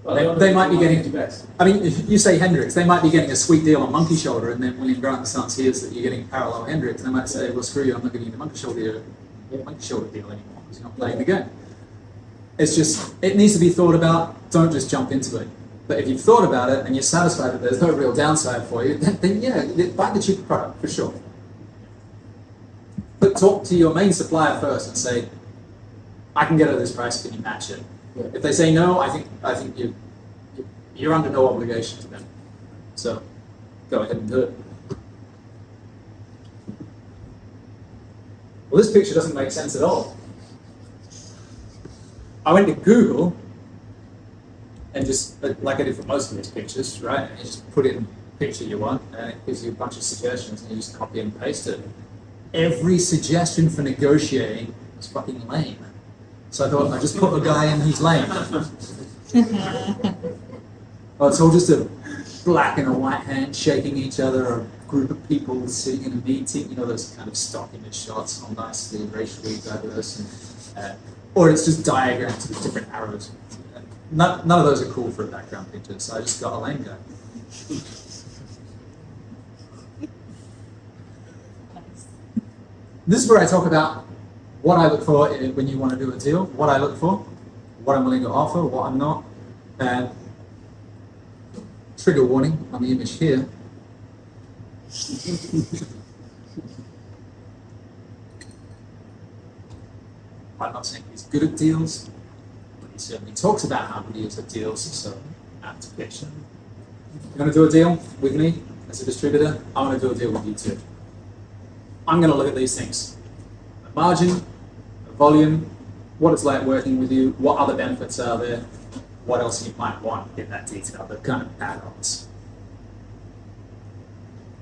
them. They might be getting, I mean, if you say Hendrix, they might be getting a sweet deal on Monkey Shoulder, and then William Grant & Sons hears that you're getting parallel Hendrix, and they might say, well, screw you, I'm not giving you the Monkey Shoulder deal anymore, because you're not playing the game. It's just, it needs to be thought about, don't just jump into it. But if you've thought about it and you're satisfied that there's no real downside for you, then yeah, buy the cheaper product for sure. But talk to your main supplier first and say, I can get it at this price, can you match it? Yeah. If they say no, I think you're under no obligation to them. So go ahead and do it. Well, this picture doesn't make sense at all. I went to Google and just, like I did for most of these pictures, right? And you just put in the picture you want, and it gives you a bunch of suggestions, and you just copy and paste it. Every suggestion for negotiating was fucking lame. So I thought, I'll just put a guy in who's lame. Oh, it's all just a black and a white hand shaking each other, or a group of people sitting in a meeting, those kind of stock image shots, all nicely racially diverse, and, or it's just diagrams with different arrows. None of those are cool for a background picture, so I just got a lame guy. This is where I talk about what I look for when you want to do a deal, what I look for, what I'm willing to offer, what I'm not. And trigger warning on the image here. I'm not saying he's good at deals, but he certainly talks about how good he is at deals, so that's a picture. You're going to do a deal with me as a distributor, I want to do a deal with you too. I'm going to look at these things. A margin, a volume, what it's like working with you, what other benefits are there, what else you might want in that detail, the kind of add-ons.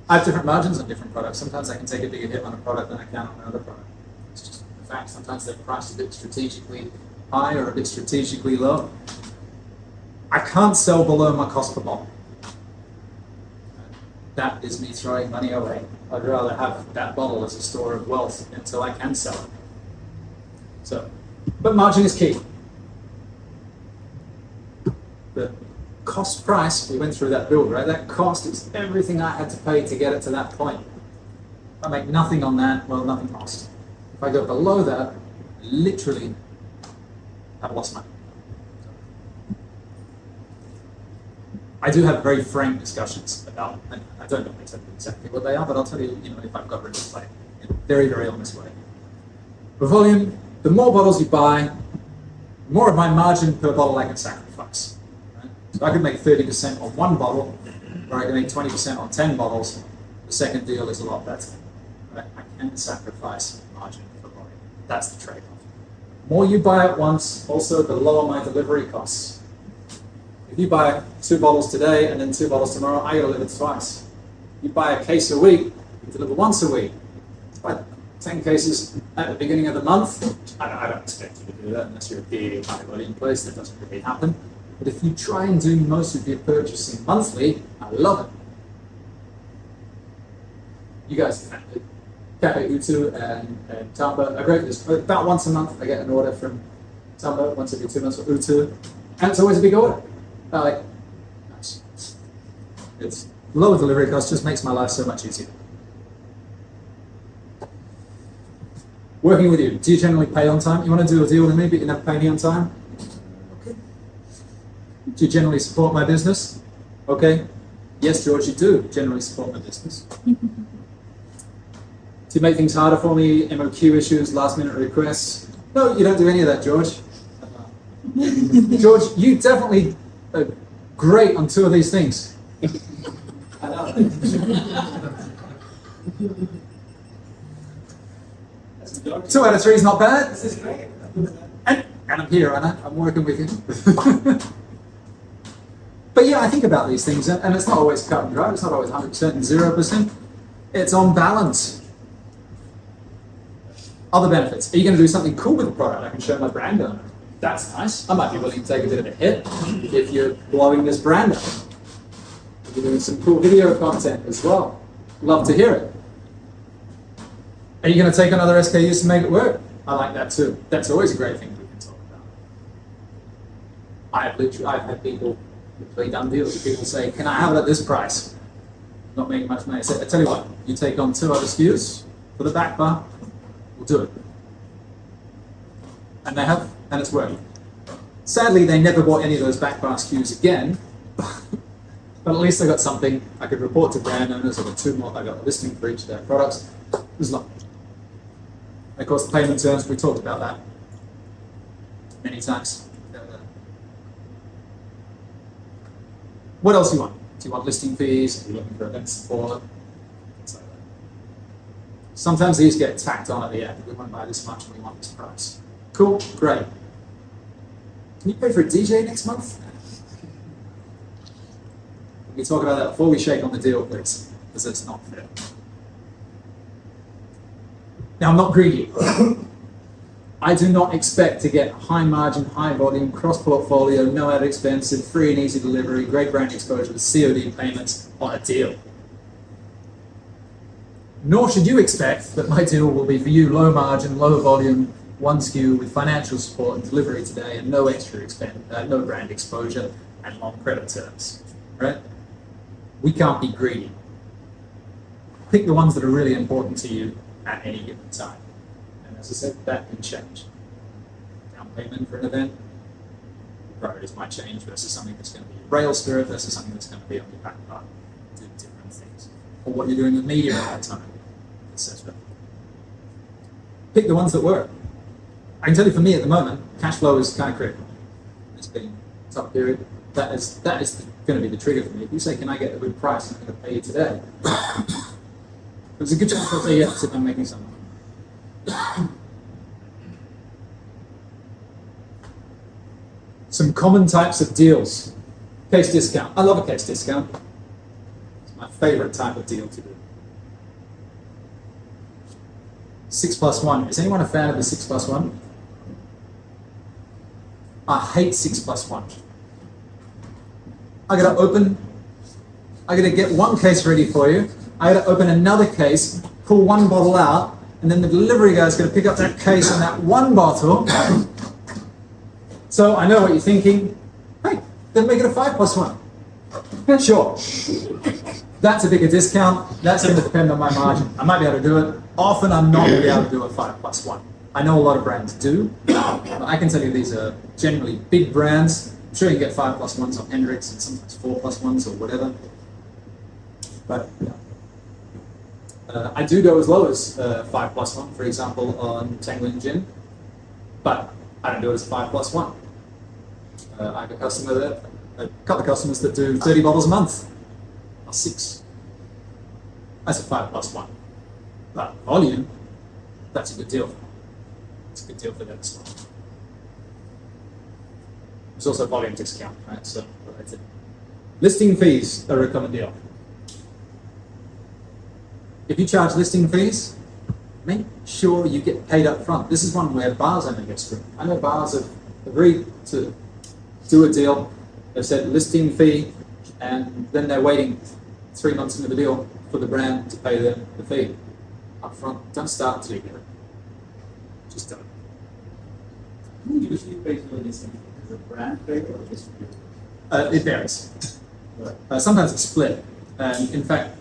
I have different margins on different products. Sometimes I can take a bigger hit on a product than I can on another product. It's just a fact. Sometimes they're priced a bit strategically high or a bit strategically low. I can't sell below my cost per bottle. That is me throwing money away. I'd rather have that bottle as a store of wealth until I can sell it. So, but margin is key. The cost price, we went through that build, right? That cost is everything I had to pay to get it to that point. If I make nothing on that, well, nothing lost. If If I go below that, literally, I've lost money. I do have very frank discussions about, and I don't know exactly what they are, but I'll tell you, if I've got rid of play, in a very, very honest way. For volume, the more bottles you buy, the more of my margin per bottle I can sacrifice. Right? So I could make 30% on one bottle, or I can make 20% on 10 bottles. The second deal is a lot better. Right? I can sacrifice margin per volume. That's the trade-off. The more you buy at once, also the lower my delivery costs. If you buy 2 bottles today and then 2 bottles tomorrow, I gotta deliver twice. You buy a case a week, you deliver once a week. Buy 10 cases at the beginning of the month. I don't expect you to do that unless you're a big high volume place. That doesn't really happen. But if you try and do most of your purchasing monthly, I love it. You guys, Cafe Utu and Tamba are great. About once a month I get an order from Tamba, once every 2 months for Utu. And it's always a big order. Nice. It's lower delivery cost, just makes my life so much easier. Working with you, do you generally pay on time? You want to do a deal with me, but you never pay me on time? Okay. Do you generally support my business? Okay. Yes, George, you do generally support my business. Do you make things harder for me? MOQ issues, last minute requests? No, you don't do any of that, George. George, you definitely are great on 2 of these things. I know. 2 out of 3 is not bad. This is great. And I'm here, aren't I? I'm working with you. But yeah, I think about these things, and it's not always cut and dry. It's not always 100% and 0%. It's on balance. Other benefits. Are you going to do something cool with the product? I can show my brand owner. That's nice. I might be willing to take a bit of a hit if you're blowing this brand up. If you're doing some cool video content as well. Love to hear it. Are you going to take on other SKUs to make it work? I like that too. That's always a great thing we can talk about. I've had people literally done deals with people say, can I have it at this price? Not making much money. I tell you what, you take on 2 other SKUs for the back bar, we'll do it. And they have, and it's working. Sadly, they never bought any of those back bar SKUs again, but at least I got something I could report to brand owners. I got 2 more, I got a listing for each of their products. It was lovely. Of course, the payment terms, we talked about that many times. What else do you want? Do you want listing fees? Are you looking for event support? Things like that. Sometimes these get tacked on at the end. We want to buy this much and we want this price. Cool, great. Can you pay for a DJ next month? Can we talk about that before we shake on the deal, please? Because it's not fair. Now, I'm not greedy. I do not expect to get high margin, high volume, cross portfolio, no added expensive, free and easy delivery, great brand exposure with COD payments on a deal. Nor should you expect that my deal will be for you low margin, low volume, 1 SKU with financial support and delivery today and no extra expense, no brand exposure and long credit terms, right? We can't be greedy. Pick the ones that are really important to you at any given time. And as I said, that can change. Down payment for an event, priorities might change versus something that's going to be a rail spirit versus something that's going to be on your back bar. Do different things. Or what you're doing with media at that time, etc. Pick the ones that work. I can tell you for me at the moment, cash flow is kind of critical. It's been a tough period. That is going to be the trigger for me. If you say, can I get a good price, I'm going to pay you today. There's a good chance I'll say yes if I'm making some money. Some common types of deals. Case discount. I love a case discount. It's my favorite type of deal to do. 6+1. Is anyone a fan of the 6+1? I hate 6+1. I gotta get 1 case ready for you. I gotta open another case, pull 1 bottle out, and then the delivery guy's gonna pick up that case and that 1 bottle. So I know what you're thinking. Hey, then make it a 5+1. Sure. That's a bigger discount. That's going to depend on my margin. I might be able to do it. Often I'm not going to be able to do a 5+1. I know a lot of brands do, but I can tell you these are generally big brands. I'm sure you can get 5+1s on Hendrix and sometimes 4+1s or whatever. But I do go as low as 5+1, for example, on Tangling Gin, but I don't do it as a 5+1. I have a couple of customers that do 30 bottles a month, or 6. That's a 5+1. But volume, that's a good deal. It's a good deal for them as well. There's also a volume discount, right? So related. Listing fees are a common deal. If you charge listing fees, make sure you get paid up front. This is one where bars only get screwed. I know bars have agreed to do a deal. They've said listing fee, and then they're waiting 3 months into the deal for the brand to pay them the fee up front. Don't start until you get it. Just don't. Who usually pays for this? Is it brand pay or distributor? It varies. Sometimes it's split. And in fact,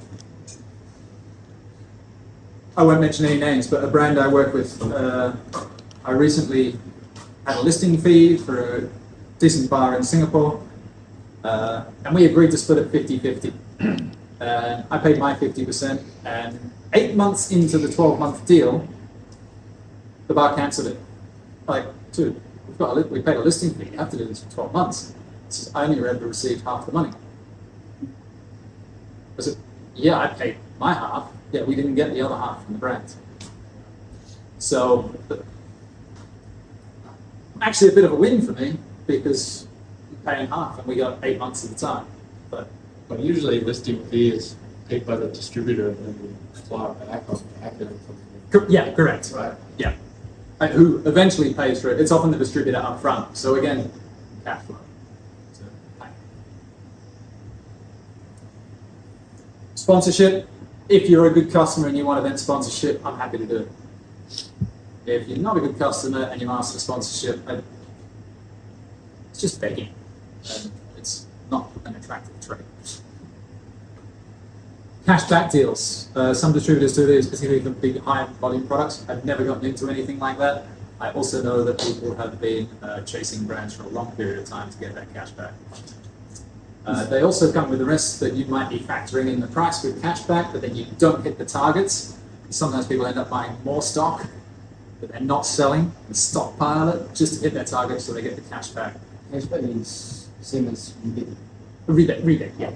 I won't mention any names, but a brand I work with, I recently had a listing fee for a decent bar in Singapore, and we agreed to split it 50-50. And I paid my 50%, and 8 months into the 12-month deal, the bar cancelled it. Like, dude, we paid a listing fee, you have to do this for 12 months. Says, I only ever received half the money. I said, yeah, I paid my half. Yeah, we didn't get the other half from the brand. So, actually a bit of a win for me, because we're paying half and we got 8 months at a time. But usually listing fee is paid by the distributor and then we claw back on packaging. Yeah, correct. Right. Yeah. And who eventually pays for it? It's often the distributor up front. So again, cash flow. So, sponsorship. If you're a good customer and you want event sponsorship, I'm happy to do it. If you're not a good customer and you ask for sponsorship, it's just begging. And it's not an attractive trade. Cashback deals. Some distributors do these, particularly for big, high volume products. I've never gotten into anything like that. I also know that people have been chasing brands for a long period of time to get that cashback. They also come with the risk that you might be factoring in the price with cashback, but then you don't hit the targets. Sometimes people end up buying more stock that they're not selling and stockpile it just to hit their target so they get the cashback. Cashback is same as rebate. Rebate, yeah.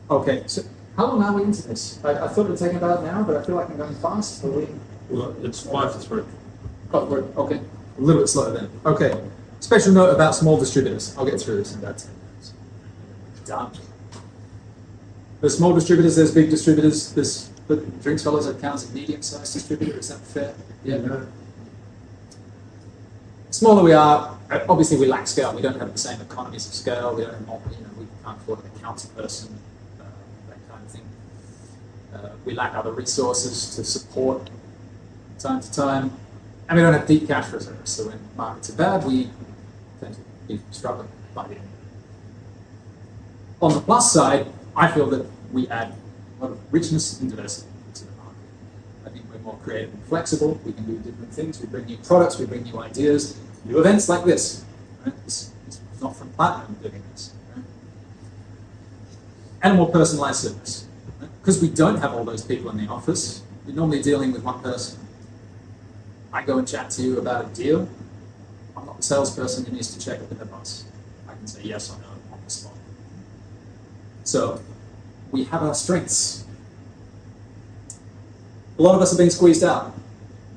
Okay, so how long are we into this? I thought it would take about an hour, but I feel like I'm going fast. Are we? Well, it's 5 to 3. Oh, okay. A little bit slower then. Okay. Special note about small distributors. I'll get through this in about 10 minutes. Done. There's small distributors, there's big distributors. There's the Drinks Fellows that counts as a medium-sized distributor. Is that fair? Yeah, no. Smaller we are, obviously we lack scale. We don't have the same economies of scale. We don't have more, we can't afford an accounts person, that kind of thing. We lack other resources to support time to time. And we don't have deep cash reserves. So when markets are bad, we tend to be struggling by the end. On the plus side, I feel that we add a lot of richness and diversity to the market. I think we're more creative and flexible. We can do different things. We bring new products. We bring new ideas. New events like this. Right? It's not from Platinum doing this. Right? And a more personalized service. Because we don't have all those people in the office, we're normally dealing with one person. I go and chat to you about a deal. I'm not the salesperson who needs to check it with the boss. I can say yes or no on the spot. So we have our strengths. A lot of us have been squeezed out.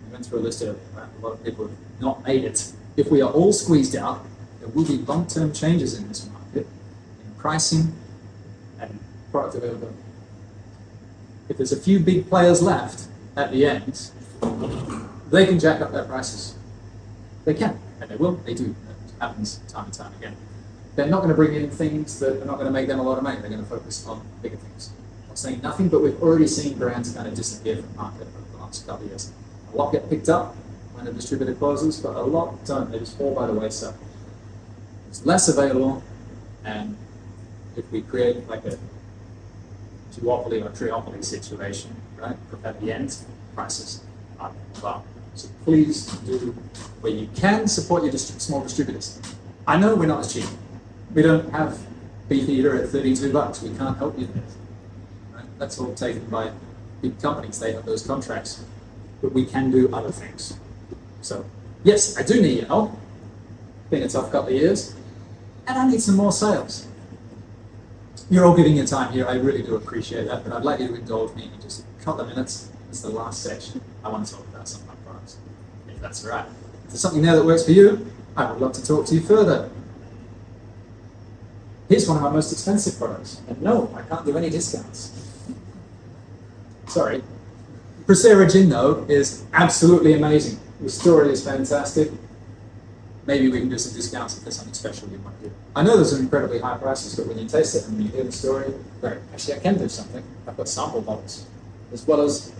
We went through a list earlier, right? A lot of people have not made it. If we are all squeezed out, there will be long-term changes in this market, in pricing and product availability. If there's a few big players left at the end, they can jack up their prices. They can, and they will, they do. It happens time and time again. They're not going to bring in things that are not going to make them a lot of money. They're going to focus on bigger things. I'm not saying nothing, but we've already seen brands kind of disappear from the market over the last couple of years. A lot get picked up when a distributor closes, but a lot don't. They just fall by the wayside. There's less available, and if we create like a duopoly or triopoly situation, right, at the end, prices are up. So please do, where you can, support your small distributors. I know we're not as cheap. We don't have beef eater at $32. We can't help you there. Right? That's all taken by big companies. They have those contracts. But we can do other things. So, yes, I do need your help. It's been a tough couple of years. And I need some more sales. You're all giving your time here. I really do appreciate that. But I'd like you to indulge me in just a couple of minutes. It's the last section. I want to talk about some of my products, if that's all right. If there's something there that works for you, I would love to talk to you further. Here's one of my most expensive products. And no, I can't do any discounts. Sorry. Procera Gin, though, is absolutely amazing. The story is fantastic. Maybe we can do some discounts if there's something special you want to do. I know there's some incredibly high prices, but when you taste it and when you hear the story, great. Actually, I can do something. I've got sample bottles, as well as...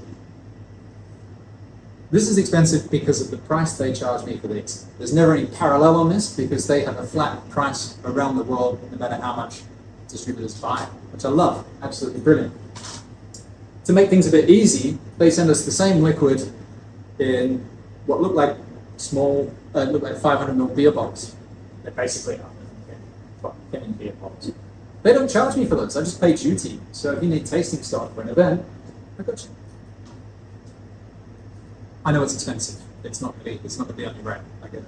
This is expensive because of the price they charge me for these. There's never any parallel on this because they have a flat price around the world, no matter how much distributors buy, which I love. Absolutely brilliant. To make things a bit easy, they send us the same liquid in what look like small, look like 500 ml beer bottles. They're basically getting beer bottles. They don't charge me for those. I just pay duty. So if you need tasting stock for an event, I got you. I know it's expensive. It's not going to be on your rail. I get it.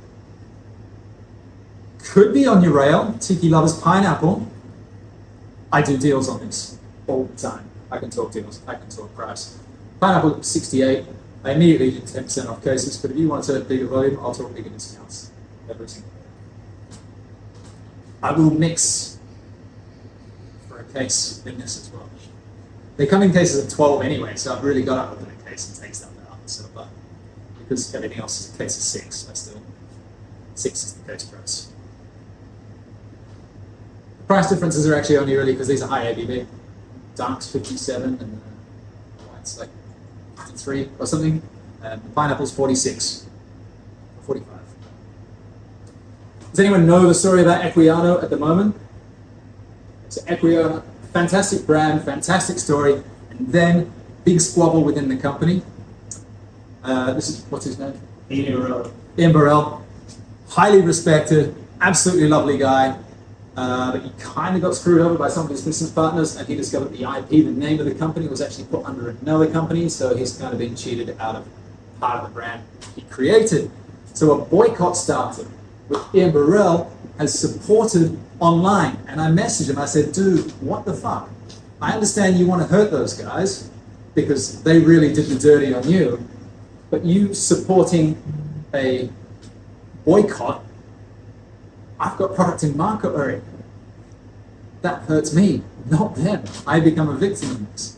Could be on your rail. Tiki Lovers Pineapple. I do deals on this all the time. I can talk deals. I can talk price. Pineapple 68. I immediately do 10% off cases, but if you want to bigger volume, I'll talk bigger discounts. Every single day. I will mix for a case in this as well. They come in cases of 12 anyway, so I've really got to open a case and take stuff out. So, but because everything else is a case of 6, I still 6 is the case price. The price differences are actually only really because these are high ABV. Dark's 57 and white's like 53 or something, and the pineapple's 46 or 45. Does anyone know the story about Equiano at the moment? So Equiano, fantastic brand, fantastic story, and then big squabble within the company. This is, what's his name? Ian Burrell. Highly respected, absolutely lovely guy. But he kind of got screwed over by some of his business partners, and he discovered the IP, the name of the company, was actually put under another company, so he's kind of been cheated out of part of the brand he created. So a boycott started, which Ian Burrell has supported online. And I messaged him, I said, dude, what the fuck? I understand you want to hurt those guys because they really did the dirty on you, but you supporting a boycott, I've got product in market already. That hurts me, not them. I become a victim of this.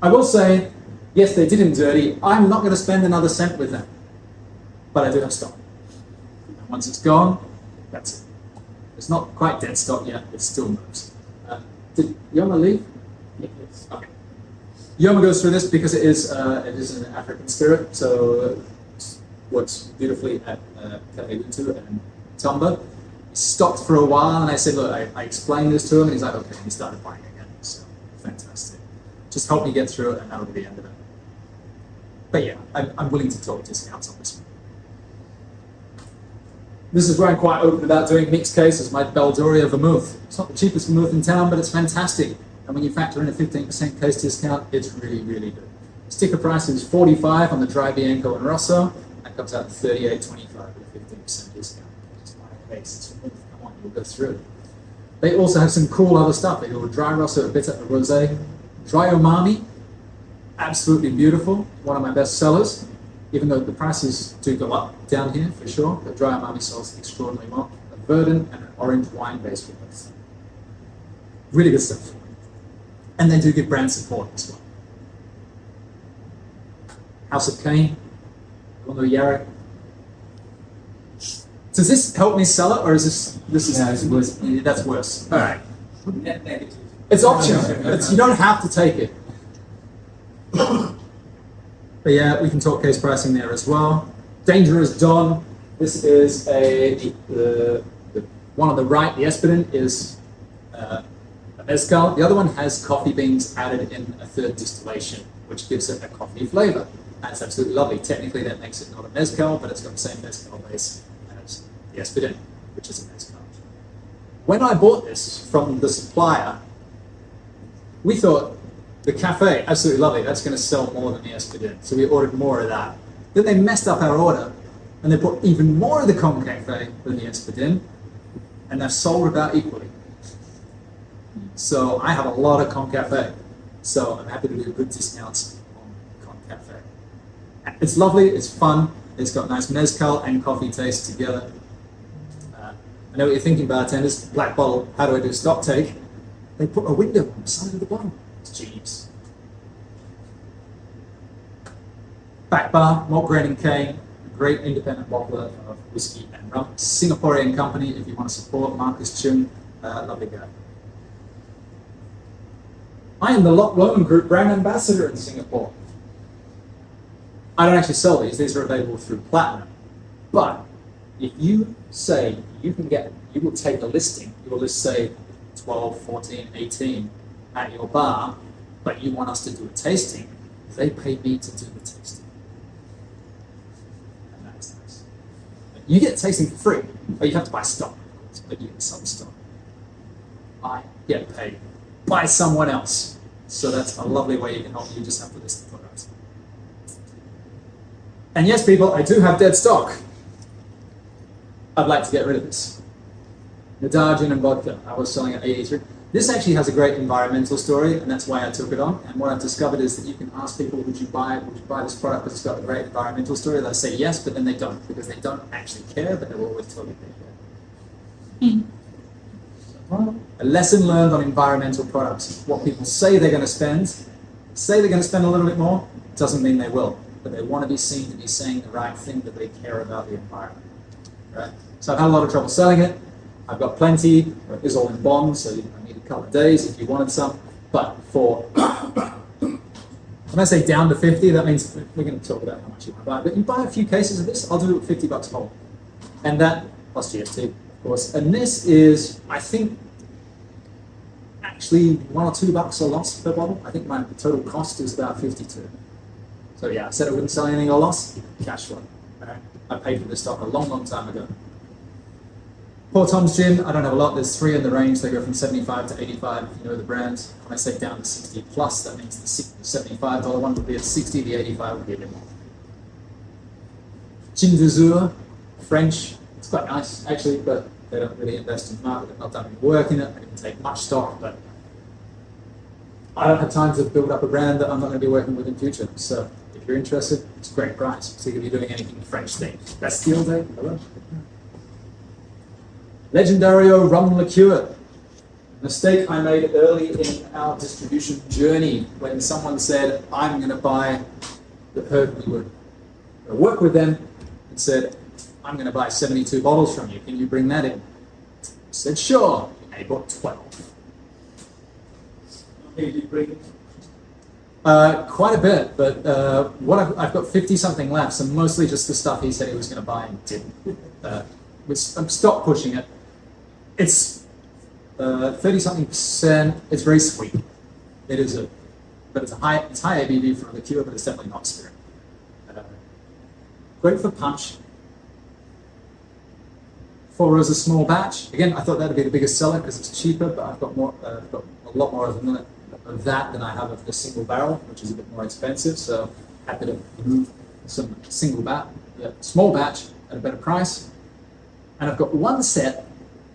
I will say, yes, they did him dirty. I'm not going to spend another cent with them. But I do have stock. And once it's gone, that's it. It's not quite dead stock yet. It still moves. Did Yoma leave? Yes. Okay. Yoma goes through this because it is an African spirit, so it works beautifully at Cafe Utu and Tomba. He stopped for a while, and I said, look, I explained this to him, and he's like, okay, and he started buying again. So, fantastic. Just help me get through it, and that'll be the end of it. But yeah, I'm willing to talk discounts on this one. This is where I'm quite open about doing mixed cases, my Baldoria vermouth. It's not the cheapest vermouth in town, but it's fantastic. And when you factor in a 15% case discount, it's really, really good. Sticker price is $45 on the dry Bianco and Rosso. That comes out to $38.25 with a 15% discount. It's come on, we'll go through it. They also have some cool other stuff. They do a dry Rosso, a bitter, a rosé. Dry Omami, absolutely beautiful. One of my best sellers. Even though the prices do go up down here for sure, but dry Omami sells extraordinarily well. A verdant and an orange wine base with both. Really good stuff. And they do give brand support as well. House of Cane, Rondo Yarrick. Does this help me sell it, or is this No, it's worse. That's worse. All right. Net negative. It's optional. You don't have to take it. But yeah, we can talk case pricing there as well. Dangerous Don. This is one on the right, the Espadin, is a mezcal. The other one has coffee beans added in a third distillation, which gives it a coffee flavor. That's absolutely lovely. Technically, that makes it not a mezcal, but it's got the same mezcal base as the Espadin, which is a mezcal. When I bought this from the supplier, we thought the cafe, absolutely lovely, that's going to sell more than the Espadin. So we ordered more of that. Then they messed up our order, and they put even more of the Con Cafe than the Espadin, and they've sold about equally. So I have a lot of Con Cafe, so I'm happy to do good discounts on Con Cafe. It's lovely, it's fun, it's got nice mezcal and coffee taste together. I know what you're thinking, bartenders. Black bottle, how do I do stock take? They put a window on the side of the bottle. It's genius. Back bar, malt grain and cane, a great independent bottler of whiskey and rum. Singaporean company, if you want to support Marcus Chung, lovely guy. I am the Loch Lomond Group brand ambassador in Singapore. I don't actually sell these are available through Platinum. But if you say you will take a listing, you will list say 12, 14, 18 at your bar, but you want us to do a tasting, they pay me to do the tasting. And that is nice. You get tasting for free, but you have to buy stock, but you get some stock. I get paid by someone else. So that's a lovely way you can help. You just have to list the product. And yes, people, I do have dead stock. I'd like to get rid of this. Nadar gin and vodka. I was selling at 83. This actually has a great environmental story, and that's why I took it on. And what I've discovered is that you can ask people, would you buy this product because it's got a great environmental story? They'll say yes, but then they don't, because they don't actually care, but they'll always tell you they care. A lesson learned on environmental products. What people say they're going to spend, a little bit more, doesn't mean they will. But they want to be seen to be saying the right thing, that they care about the environment. Right? So I've had a lot of trouble selling it. I've got plenty. It is all in bonds, so I need a couple of days if you wanted some. But for, when I say down to 50, that means we're going to talk about how much you want to buy. But you buy a few cases of this, I'll do it with $50 whole. And that, plus GST, of course. And this is, I think, actually $1 or $2 a loss per bottle. I think my total cost is about 52. So yeah, I said I wouldn't sell anything at a loss. Cash flow. Right? I paid for this stock a long, long time ago. Poor Tom's Gin, I don't have a lot. There's 3 in the range. They go from 75 to 85 if you know the brand. When I say down to 60 plus, that means the $75 one would be at 60, the 85 would be a bit more. Gin d'Azur, French. It's quite nice, actually, but they don't really invest in the market. They've not done any work in it. I didn't take much stock, but I don't have time to build up a brand that I'm not going to be working with in future. So if you're interested, it's a great price, particularly if you're doing anything French themed. Bastille Day, hello. Legendario Rum Liqueur. Mistake I made early in our distribution journey when someone said, I'm going to buy, that heard we would work with them, and said, I'm going to buy 72 bottles from you. Can you bring that in? I said, sure. I bought 12. Did you bring it? Quite a bit, but I've got 50 something left, so mostly just the stuff he said he was going to buy and didn't. I'm stop pushing it. It's 30 something percent. It's very sweet. It is but it's high ABV for a liqueur, but it's definitely not spirit. Great for punch. 4 rows a small batch. Again, I thought that'd be the biggest seller because it's cheaper, but I've got more. I've got a lot more of that than I have of the single barrel, which is a bit more expensive. So happy to move some small batch at a better price. And I've got one set.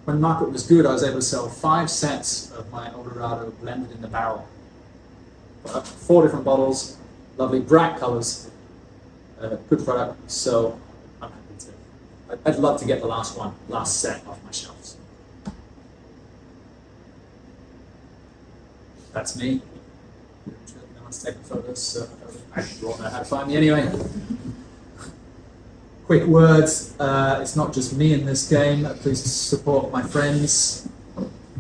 When the market was good, I was able to sell 5 sets of my Eldorado blended in the barrel. 4 different bottles, lovely bright colors, good product. So I'm happy to. I'd love to get the last set off my shelves. That's me. No one's taking photos, so I think you all know how to find me anyway. Quick words, it's not just me in this game. Please support my friends.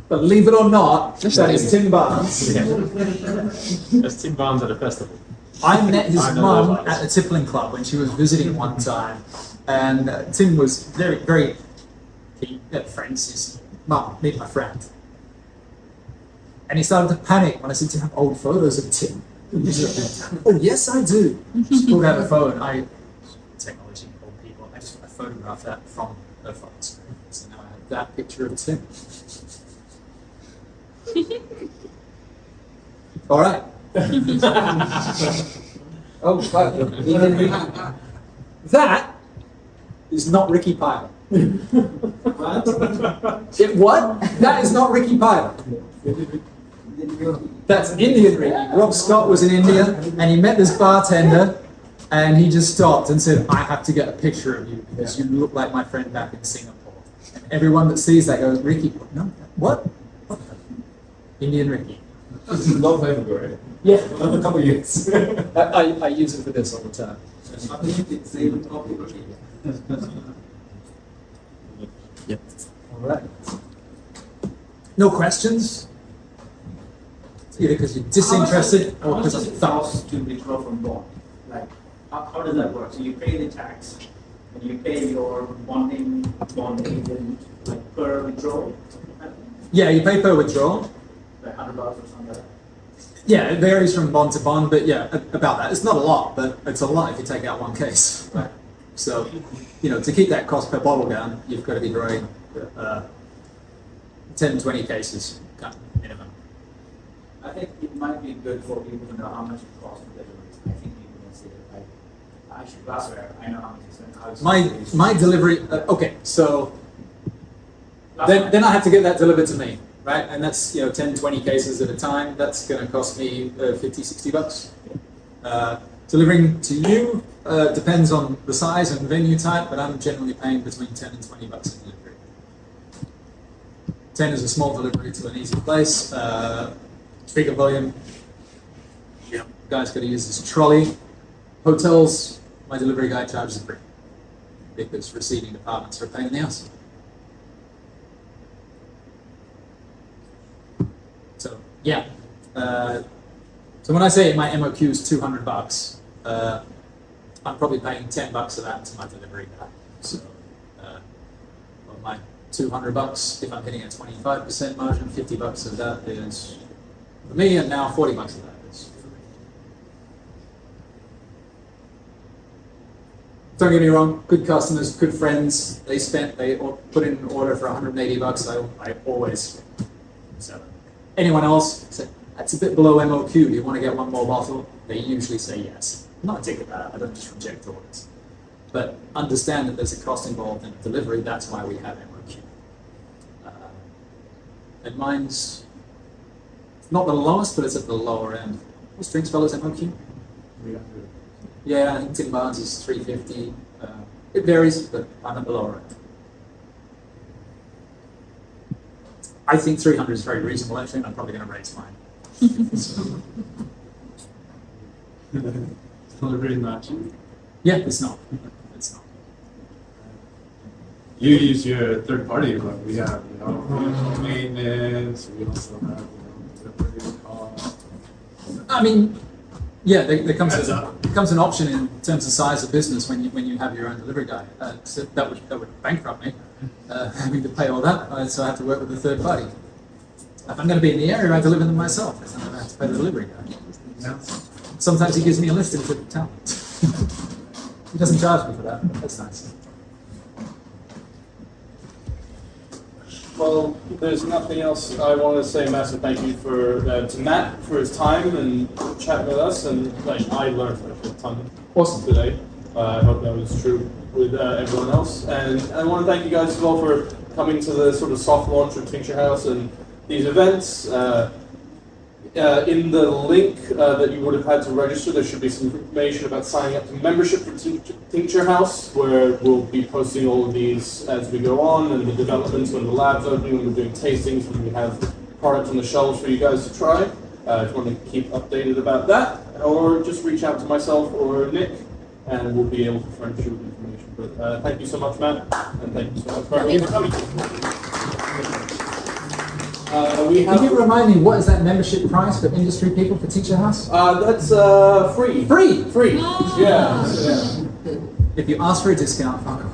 Believe it or not, that is Tim Barnes. That's Tim Barnes at a festival. I met his I know mum those at the Tippling Club when she was visiting one time, and Tim was very, very keen at friends. He's, Mum, meet my friend. And he started to panic when I said, "Do you have old photos of Tim?" Oh, yes, I do. She pulled out her phone. Technology, old people. I just photographed that from her phone screen. So now I have that picture of Tim. All right. Oh, fuck. That is not Ricky Pyle. What? That is not Ricky Pyle. That's Indian Ricky. Rob Scott was in India and he met this bartender and he just stopped and said, "I have to get a picture of you because you look like my friend back in Singapore." And everyone that sees that goes, "Ricky, no, what? Indian Ricky." This is a long time ago, right? Yeah. A couple of years. I use it for this all the time. I believe it's even copy. Yep. All right. No questions? It's either because you're disinterested or How much because does I'm it thorough. cost to withdraw from bond? Like, how does that work? So you pay the tax, and you pay your bond agent like per withdrawal, Yeah, you pay per withdrawal. like $100 or something like that. Yeah, it varies from bond to bond, but yeah, about that. It's not a lot, but it's a lot if you take out one case. Right. So, to keep that cost per bottle down, you've got to be growing 10, 20 cases kind of minimum. I think it might be good for people to know how much it costs to deliver. I think people can see it. Like, I should glassware. I know how much it's going to cost. My delivery, okay, so then I have to get that delivered to me, right? And that's 10, 20 cases at a time. That's going to cost me 50, 60 bucks. Delivering to you depends on the size and venue type, but I'm generally paying between 10 and 20 bucks a delivery. 10 is a small delivery to an easy place. Bigger volume, guy's got to use his trolley. Hotels, my delivery guy charges a brick because receiving departments are a pain in the ass. So yeah, so when I say my MOQ is 200 bucks, I'm probably paying 10 bucks of that to my delivery guy. So of my 200 bucks, if I'm hitting a 25% margin, 50 bucks of that is for me, and now 40 bucks of that is for me. Don't get me wrong, good customers, good friends, they put in an order for 180 bucks, I always sell it. Anyone else say, "That's a bit below MOQ, do you want to get one more bottle?" They usually say yes. I'm not a dick about it, I don't just reject orders. But understand that there's a cost involved in delivery, that's why we have MOQ. And mine's not the lowest, but it's at the lower end. What's Drinks Fellows MOQ? Yeah, I think Tim Barnes is 350. It varies, but I'm at the lower end. I think 300 is very reasonable, actually, and I'm probably going to raise mine. Delivery not. Yeah, it's not. It's not. You use your third party, but we have maintenance. We also have delivery cost. I mean, yeah, there comes an option in terms of size of business when you have your own delivery guy. So that would bankrupt me, having to pay all that. So I have to work with a third party. If I'm going to be in the area, I deliver them myself. I don't have to pay the delivery guy. Sometimes he gives me a lift into town. He doesn't charge me for that, but that's nice. Well, there's nothing else. I want to say a massive thank you to Matt for his time and chatting with us. And I learned a ton today. I hope that was true with everyone else. And I want to thank you guys as well for coming to the sort of soft launch of Tincture House and these events. In the link that you would have had to register, there should be some information about signing up to membership for Tincture House, where we'll be posting all of these as we go on, and the developments when the lab's opening, when we're doing tastings, when we have products on the shelves for you guys to try. If you want to keep updated about that, or just reach out to myself or Nick, and we'll be able to furnish you with information. But thank you so much, Matt, and thank you so much for everyone for coming. We Can you have. remind me, what is that membership price for industry people for Tincture House? That's free. Free! Free. Yeah. If you ask for a discount, fuck off.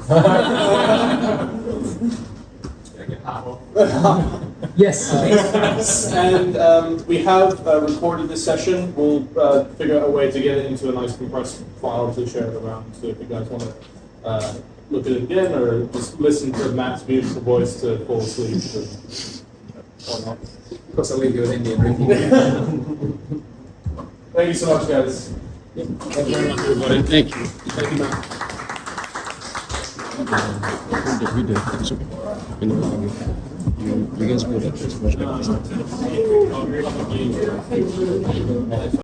Yes. And we have recorded this session. We'll figure out a way to get it into a nice compressed file to share it around. So if you guys want to look at it again or just listen to Matt's beautiful voice to fall asleep, or not. Of course, I'll leave you with Indian review. Thank you so much, guys. Thank you very much, everybody. Thank you. Thank you, Matt. We did. It's okay. You guys will get this much.